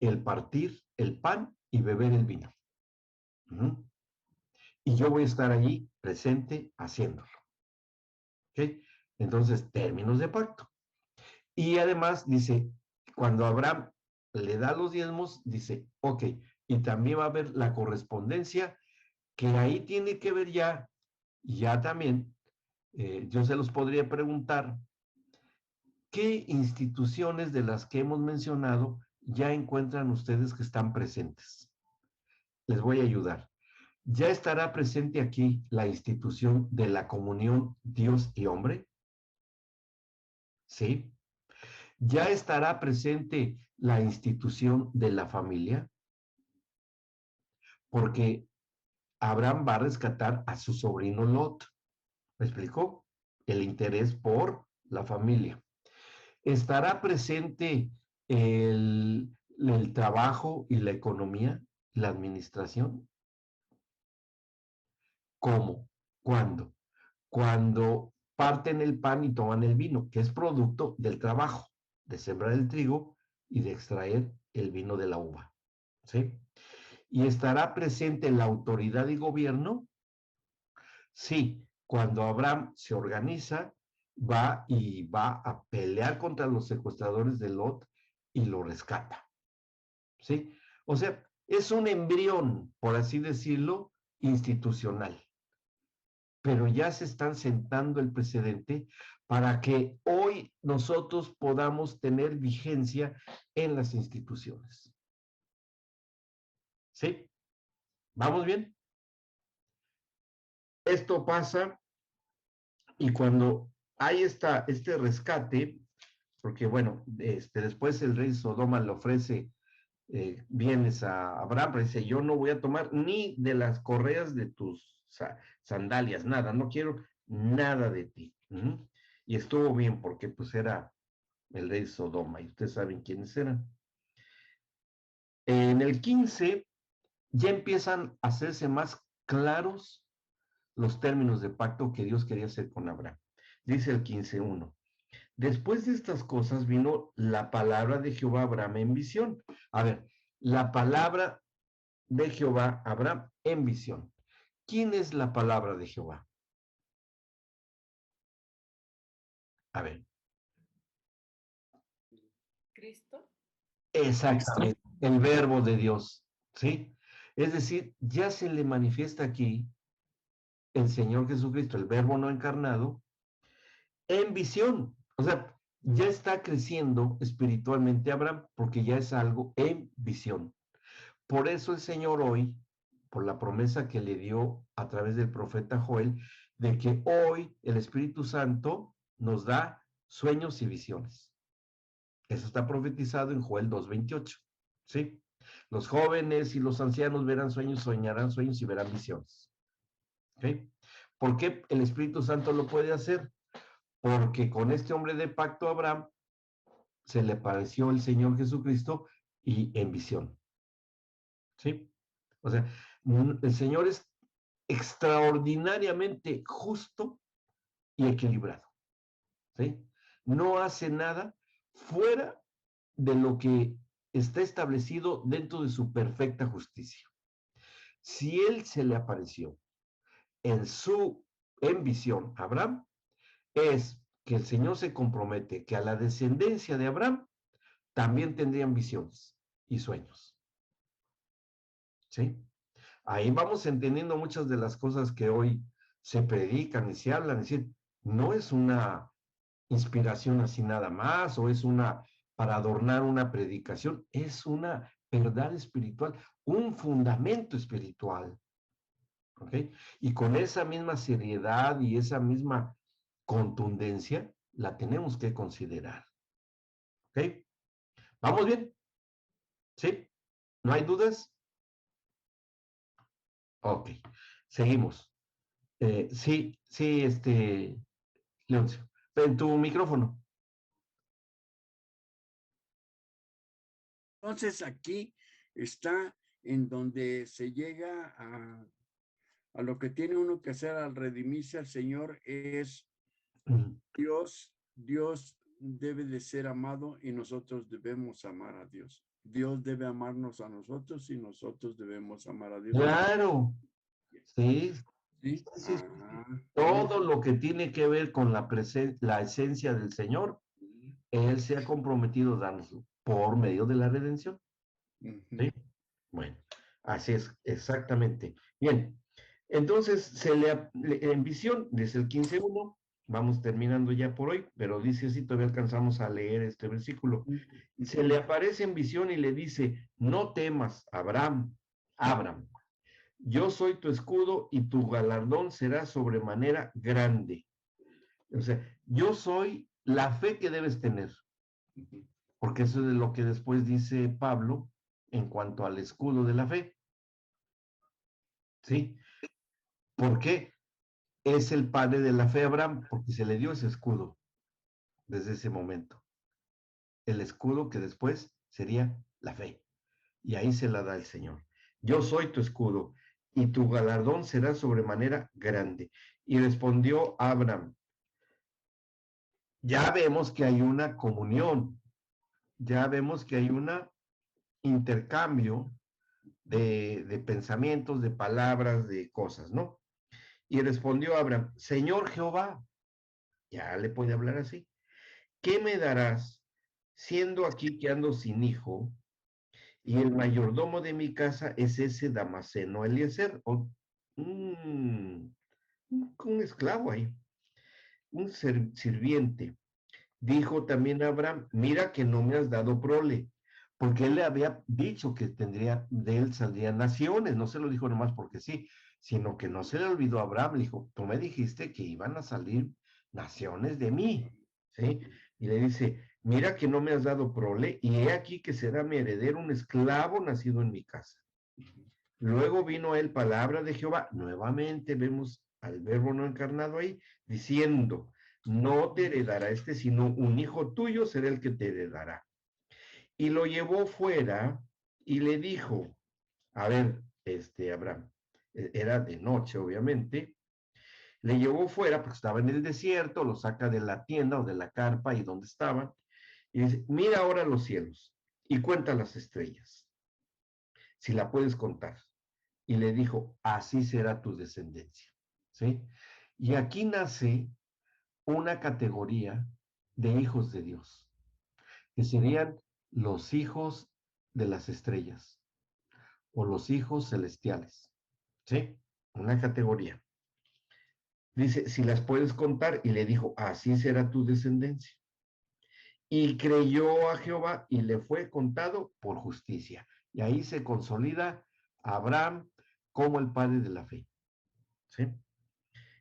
el partir el pan y beber el vino. Y yo voy a estar allí presente haciéndolo. ¿Okay? Entonces, términos de pacto. Y además dice, cuando Abraham le da los diezmos, dice, ok, y también va a haber la correspondencia, que ahí tiene que ver ya también, yo se los podría preguntar, ¿qué instituciones de las que hemos mencionado ya encuentran ustedes que están presentes? Les voy a ayudar. ¿Ya estará presente aquí la institución de la comunión Dios y hombre? ¿Sí? ¿Ya estará presente la institución de la familia? Porque Abraham va a rescatar a su sobrino Lot. ¿Me explicó? El interés por la familia. ¿Estará presente el trabajo y la economía, la administración? ¿Cómo? ¿Cuándo? Cuando parten el pan y toman el vino, que es producto del trabajo de sembrar el trigo y de extraer el vino de la uva. ¿Sí? ¿Y estará presente la autoridad y gobierno? Sí, cuando Abraham se organiza, va a pelear contra los secuestradores de Lot y lo rescata. ¿Sí? O sea, es un embrión, por así decirlo, institucional. Pero ya se están sentando el precedente para que hoy nosotros podamos tener vigencia en las instituciones. ¿Sí? ¿Vamos bien? Esto pasa y cuando hay este rescate, porque bueno, después el rey Sodoma le ofrece bienes a Abraham, pero dice, yo no voy a tomar ni de las correas de tus sandalias, nada, no quiero nada de ti. Y estuvo bien porque pues era el rey Sodoma y ustedes saben quiénes eran. En el 15 ya empiezan a hacerse más claros los términos de pacto que Dios quería hacer con Abraham. Dice el 15:1. Después de estas cosas vino la palabra de Jehová a Abraham en visión. A ver, la palabra de Jehová a Abraham en visión. ¿Quién es la palabra de Jehová? A ver. Cristo. Exactamente, el verbo de Dios, ¿sí? Es decir, ya se le manifiesta aquí el Señor Jesucristo, el verbo no encarnado, en visión. O sea, ya está creciendo espiritualmente Abraham porque ya es algo en visión. Por eso el Señor hoy, por la promesa que le dio a través del profeta Joel, de que hoy el Espíritu Santo nos da sueños y visiones. Eso está profetizado en Joel 2:28, ¿sí? Los jóvenes y los ancianos verán sueños, soñarán sueños y verán visiones. ¿Ok? ¿Por qué el Espíritu Santo lo puede hacer? Porque con este hombre de pacto Abraham se le apareció el Señor Jesucristo y en visión. ¿Sí? O sea, el Señor es extraordinariamente justo y equilibrado. ¿Sí? No hace nada fuera de lo que está establecido dentro de su perfecta justicia. Si Él se le apareció en visión a Abraham, es que el Señor se compromete que a la descendencia de Abraham también tendrían visiones y sueños. ¿Sí? Ahí vamos entendiendo muchas de las cosas que hoy se predican y se hablan. Es decir, no es una inspiración así nada más, o es una para adornar una predicación, es una verdad espiritual, un fundamento espiritual. ¿Ok? Y con esa misma seriedad y esa misma contundencia, la tenemos que considerar. ¿Ok? ¿Vamos bien? ¿Sí? ¿No hay dudas? Ok. Seguimos. Sí, Leoncio. En tu micrófono. Entonces aquí está en donde se llega a lo que tiene uno que hacer al redimirse al Señor es Dios debe de ser amado y nosotros debemos amar a Dios. Dios debe amarnos a nosotros y nosotros debemos amar a Dios. Claro. Sí. ¿Sí? Sí. Todo lo que tiene que ver con la esencia del Señor, Él se ha comprometido a darnoslo por medio de la redención. ¿Sí? Bueno, así es, exactamente. Bien, entonces en visión, desde el 15:1, vamos terminando ya por hoy, pero dice así, todavía alcanzamos a leer este versículo. Se le aparece en visión y le dice, no temas, Abraham, yo soy tu escudo y tu galardón será sobremanera grande. O sea, yo soy la fe que debes tener, porque eso es lo que después dice Pablo en cuanto al escudo de la fe. ¿Sí? ¿Por qué? Es el padre de la fe Abraham, porque se le dio ese escudo desde ese momento. El escudo que después sería la fe. Y ahí se la da el Señor. Yo soy tu escudo y tu galardón será sobremanera grande. Y respondió Abraham, ya vemos que hay una comunión, ya vemos que hay un intercambio de pensamientos, de palabras, de cosas, ¿no? Y respondió Abraham, Señor Jehová, ya le puede hablar así, ¿qué me darás siendo aquí que ando sin hijo y el mayordomo de mi casa es ese Damaseno Eliezer? Un, un esclavo ahí, un sirviente. Dijo también Abraham, mira que no me has dado prole, porque él le había dicho que tendría, de él saldrían naciones, no se lo dijo nomás porque sí, sino que no se le olvidó a Abraham, le dijo, tú me dijiste que iban a salir naciones de mí, ¿sí? Y le dice, mira que no me has dado prole, y he aquí que será mi heredero un esclavo nacido en mi casa. Luego vino a él palabra de Jehová, nuevamente vemos al verbo no encarnado ahí, diciendo, no te heredará este, sino un hijo tuyo será el que te heredará. Y lo llevó fuera y le dijo, a ver, Abraham, era de noche, obviamente, le llevó fuera porque estaba en el desierto, lo saca de la tienda o de la carpa y donde estaban, y dice, mira ahora los cielos y cuenta las estrellas, si la puedes contar. Y le dijo, así será tu descendencia, ¿sí? Y aquí nace una categoría de hijos de Dios, que serían los hijos de las estrellas o los hijos celestiales, ¿sí? Una categoría. Dice, si las puedes contar, y le dijo, así será tu descendencia. Y creyó a Jehová y le fue contado por justicia. Y ahí se consolida Abraham como el padre de la fe, ¿sí?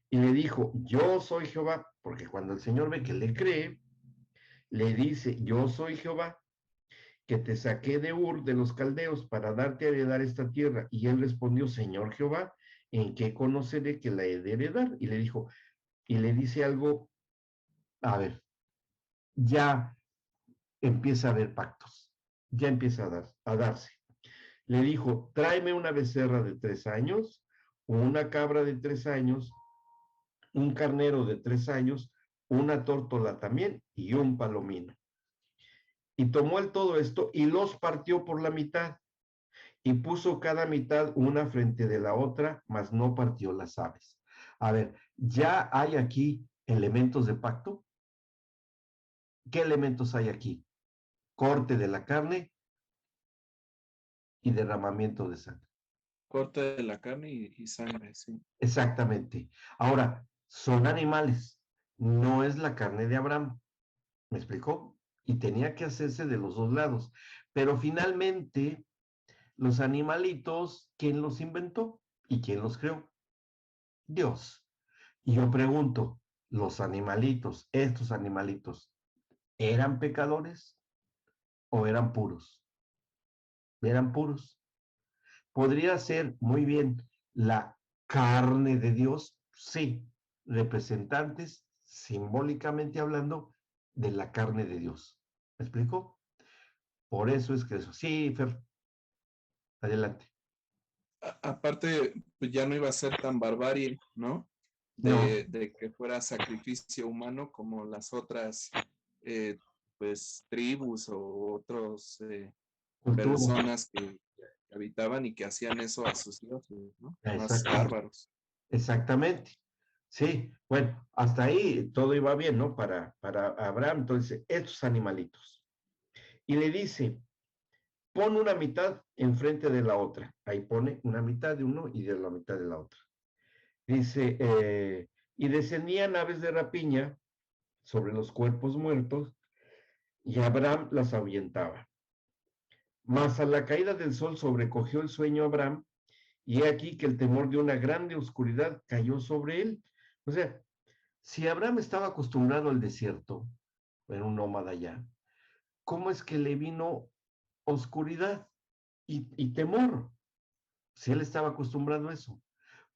Y le dijo, yo soy Jehová, porque cuando el Señor ve que le cree, le dice, yo soy Jehová, que te saqué de Ur de los caldeos para darte a heredar esta tierra. Y él respondió, Señor Jehová, ¿en qué conoceré que la he de heredar? Y le dijo, y le dice algo, a ver, ya empieza a haber pactos, ya empieza a darse. Le dijo, tráeme una becerra de 3 años, una cabra de 3 años, un carnero de 3 años, una tórtola también y un palomino. Y tomó él todo esto y los partió por la mitad y puso cada mitad una frente de la otra, mas no partió las aves. A ver, ya hay aquí elementos de pacto. ¿Qué elementos hay aquí? Corte de la carne y derramamiento de sangre. Corte de la carne y sangre, sí. Exactamente. Ahora, son animales, no es la carne de Abraham. ¿Me explicó? Y tenía que hacerse de los dos lados. Pero finalmente, los animalitos, ¿quién los inventó? ¿Y quién los creó? Dios. Y yo pregunto, ¿los animalitos, estos animalitos, eran pecadores o eran puros? Eran puros. ¿Podría ser muy bien la carne de Dios? Sí, representantes, simbólicamente hablando, de la carne de Dios. ¿Me explico? Por eso es que eso. Sí, Fer, adelante. Aparte, pues ya no iba a ser tan barbarie, ¿no? No, De que fuera sacrificio humano como las otras, pues, tribus o otros cultura. personas que habitaban y que hacían eso a sus dioses, ¿no? Más Exactamente. bárbaros. Exactamente. Sí, bueno, hasta ahí todo iba bien, ¿no? Para Abraham, entonces, estos animalitos. Y le dice, pon una mitad enfrente de la otra. Ahí pone una mitad de uno y de la mitad de la otra. Dice, y descendían aves de rapiña sobre los cuerpos muertos y Abraham las ahuyentaba. Mas a la caída del sol sobrecogió el sueño a Abraham y he aquí que el temor de una grande oscuridad cayó sobre él. O sea, si Abraham estaba acostumbrado al desierto, era un nómada ya, ¿cómo es que le vino oscuridad y temor? Si él estaba acostumbrado a eso.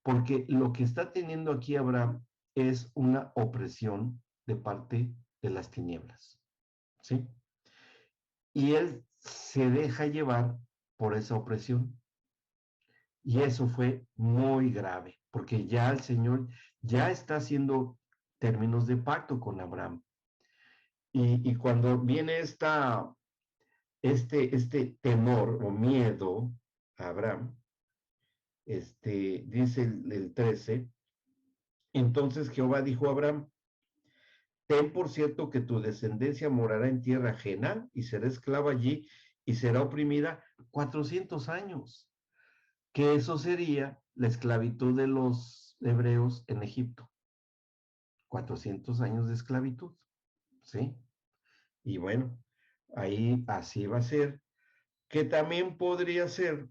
Porque lo que está teniendo aquí Abraham es una opresión de parte de las tinieblas, ¿sí? Y él se deja llevar por esa opresión. Y eso fue muy grave, porque ya el Señor ya está haciendo términos de pacto con Abraham. Y cuando viene este temor o miedo a Abraham, dice el 13, entonces Jehová dijo a Abraham, ten por cierto que tu descendencia morará en tierra ajena y será esclava allí y será oprimida 400 años, que eso sería la esclavitud de los hebreos en Egipto. 400 años de esclavitud, ¿sí? Y bueno, ahí así va a ser, que también podría ser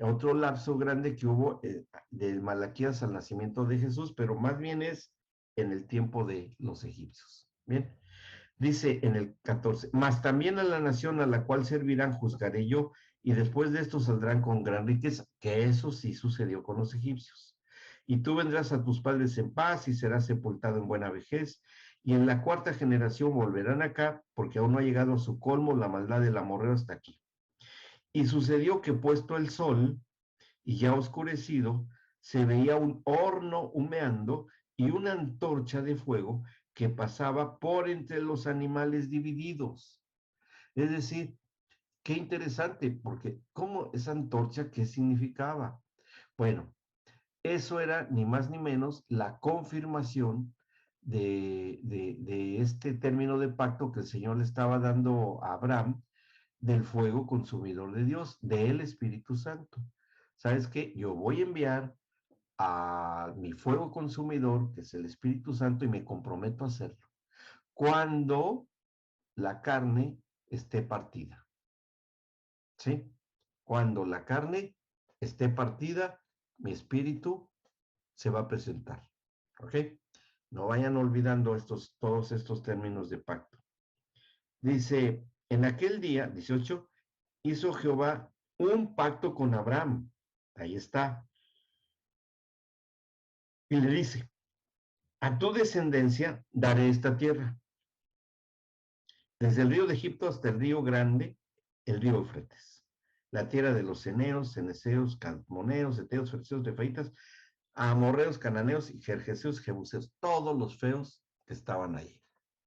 otro lapso grande que hubo del Malaquías al nacimiento de Jesús, pero más bien es en el tiempo de los egipcios. Bien, dice en el 14, mas también a la nación a la cual servirán juzgaré yo, y después de esto saldrán con gran riqueza, que eso sí sucedió con los egipcios. Y tú vendrás a tus padres en paz y serás sepultado en buena vejez, y en la cuarta generación volverán acá, porque aún no ha llegado a su colmo la maldad del amorreo hasta aquí. Y sucedió que puesto el sol y ya oscurecido, se veía un horno humeando y una antorcha de fuego que pasaba por entre los animales divididos. Es decir, qué interesante, porque ¿cómo esa antorcha qué significaba? Bueno, eso era ni más ni menos la confirmación de este término de pacto que el Señor le estaba dando a Abraham del fuego consumidor de Dios, del Espíritu Santo. ¿Sabes qué? Yo voy a enviar a mi fuego consumidor, que es el Espíritu Santo, y me comprometo a hacerlo. Cuando la carne esté partida. ¿Sí? Cuando la carne esté partida, mi espíritu se va a presentar. ¿Ok? No vayan olvidando todos estos términos de pacto. Dice, en aquel día, 18, hizo Jehová un pacto con Abraham. Ahí está. Y le dice, a tu descendencia daré esta tierra, desde el río de Egipto hasta el río grande, el río Eufrates, la tierra de los ceneos, ceneseos, cadmoneos, eteos, fereceos, refaitas, amorreos, cananeos y jerjeseos, jebuseos, todos los feos que estaban ahí,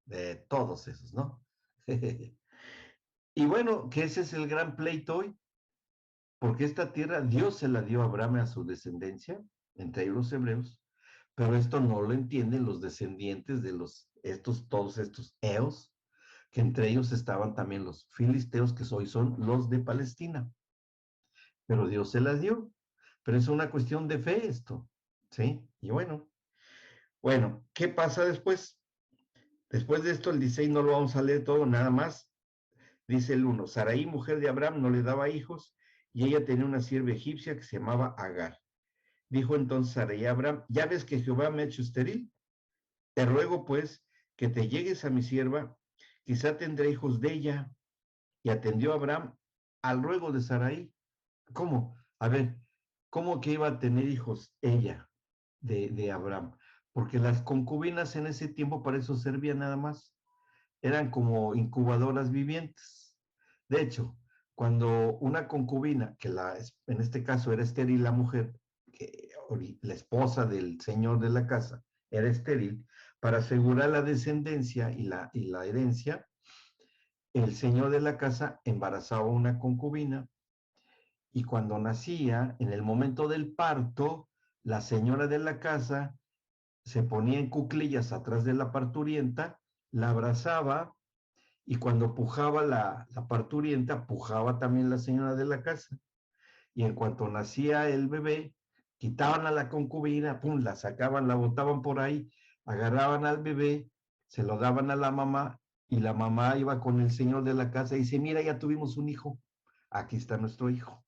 de todos esos, ¿no? Y bueno, que ese es el gran pleito hoy, porque esta tierra Dios se la dio a Abraham, a su descendencia, entre ellos los hebreos, pero esto no lo entienden los descendientes de todos estos eos, que entre ellos estaban también los filisteos, que hoy son los de Palestina. Pero Dios se las dio, pero es una cuestión de fe esto, ¿sí? Y bueno, ¿qué pasa después? Después de esto, el 16 no lo vamos a leer todo, nada más. Dice el 1, Sarai, mujer de Abraham, no le daba hijos, y ella tenía una sierva egipcia que se llamaba Agar. Dijo entonces Sarai a Abraham, ya ves que Jehová me ha hecho estéril, te ruego pues que te llegues a mi sierva, quizá tendré hijos de ella. Y atendió a Abraham al ruego de Sarai. ¿Cómo? A ver, ¿cómo que iba a tener hijos ella de Abraham? Porque las concubinas en ese tiempo para eso servían nada más. Eran como incubadoras vivientes. De hecho, cuando una concubina, que en este caso era estéril la mujer, que la esposa del señor de la casa era estéril, para asegurar la descendencia y la herencia, el señor de la casa embarazaba a una concubina y cuando nacía, en el momento del parto, la señora de la casa se ponía en cuclillas atrás de la parturienta, la abrazaba y cuando pujaba la parturienta, pujaba también la señora de la casa. Y en cuanto nacía el bebé, quitaban a la concubina, pum, la sacaban, la botaban por ahí, agarraban al bebé, se lo daban a la mamá y la mamá iba con el señor de la casa y dice, mira, ya tuvimos un hijo, aquí está nuestro hijo.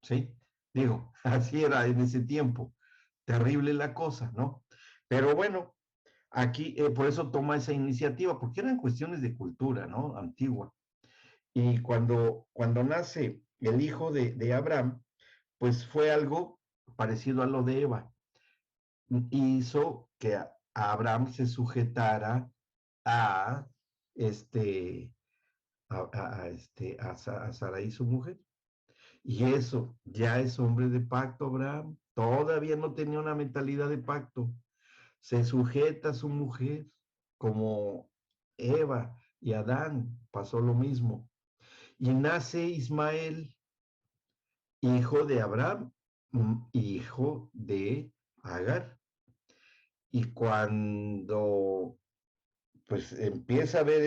¿Sí? Digo, así era en ese tiempo. Terrible la cosa, ¿no? Pero bueno, aquí por eso toma esa iniciativa, porque eran cuestiones de cultura, ¿no? Antigua. Y cuando nace el hijo de Abraham, pues fue algo parecido a lo de Eva. Hizo que a Abraham se sujetara a a Sarai, su mujer. Y eso, ya es hombre de pacto, Abraham. Todavía no tenía una mentalidad de pacto. Se sujeta a su mujer. como Eva y Adán pasó lo mismo. Y nace Ismael, hijo de Abraham, hijo de Agar. Y cuando pues empieza a ver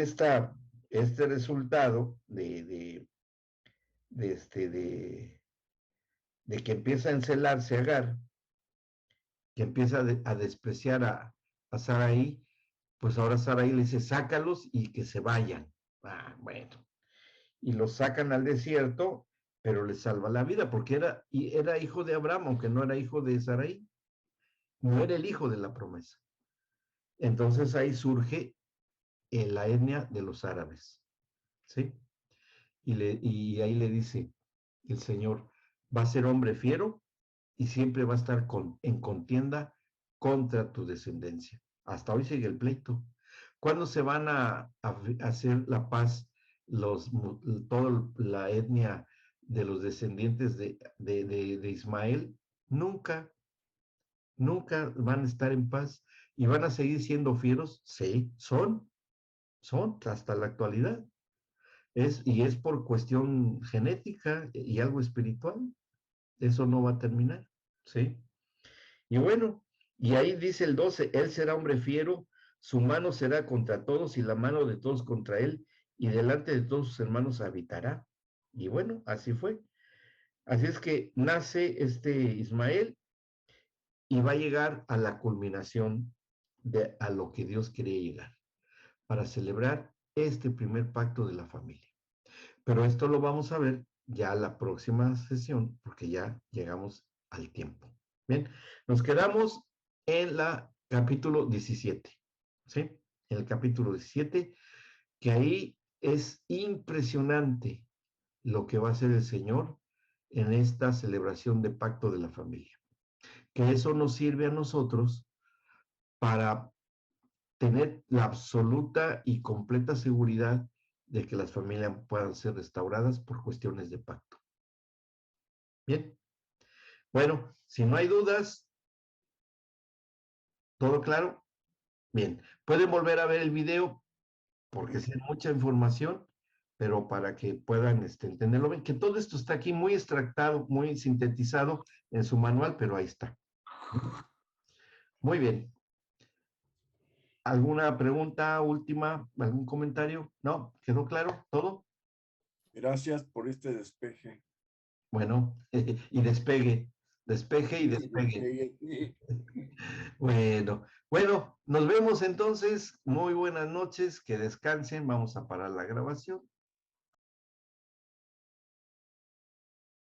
este resultado de que empieza a encelarse Agar, que empieza a despreciar a Saraí, pues ahora Saraí le dice, sácalos y que se vayan. Bueno. Y los sacan al desierto, pero les salva la vida, porque era hijo de Abraham, aunque no era hijo de Saraí. No era el hijo de la promesa. Entonces ahí surge la etnia de los árabes, ¿sí? Y ahí le dice el Señor, va a ser hombre fiero y siempre va a estar en contienda contra tu descendencia. Hasta hoy sigue el pleito. ¿Cuándo se van a hacer la paz toda la etnia de los descendientes de Ismael? Nunca, nunca van a estar en paz y van a seguir siendo fieros. Sí, son hasta la actualidad. Y es por cuestión genética y algo espiritual. Eso no va a terminar, ¿sí? Y bueno, y ahí dice el 12, él será hombre fiero, su mano será contra todos y la mano de todos contra él, y delante de todos sus hermanos habitará. Y bueno, así fue. Así es que nace este Ismael y va a llegar a la culminación a lo que Dios quería llegar, para celebrar este primer pacto de la familia. Pero esto lo vamos a ver ya la próxima sesión, porque ya llegamos al tiempo. Bien, nos quedamos en la capítulo 17, ¿sí? En el capítulo 17, que ahí es impresionante lo que va a hacer el Señor en esta celebración de pacto de la familia. Que eso nos sirve a nosotros para tener la absoluta y completa seguridad de que las familias puedan ser restauradas por cuestiones de pacto. Bien. Bueno, si no hay dudas, ¿todo claro? Bien. Pueden volver a ver el video porque es mucha información, pero para que puedan entenderlo bien, que todo esto está aquí muy extractado, muy sintetizado en su manual, pero ahí está. Muy bien. ¿Alguna pregunta última? ¿Algún comentario? ¿No? ¿Quedó claro todo? Gracias por este despeje. Bueno, y despegue y despegue. Bueno, nos vemos entonces. Muy buenas noches, que descansen. Vamos a parar la grabación.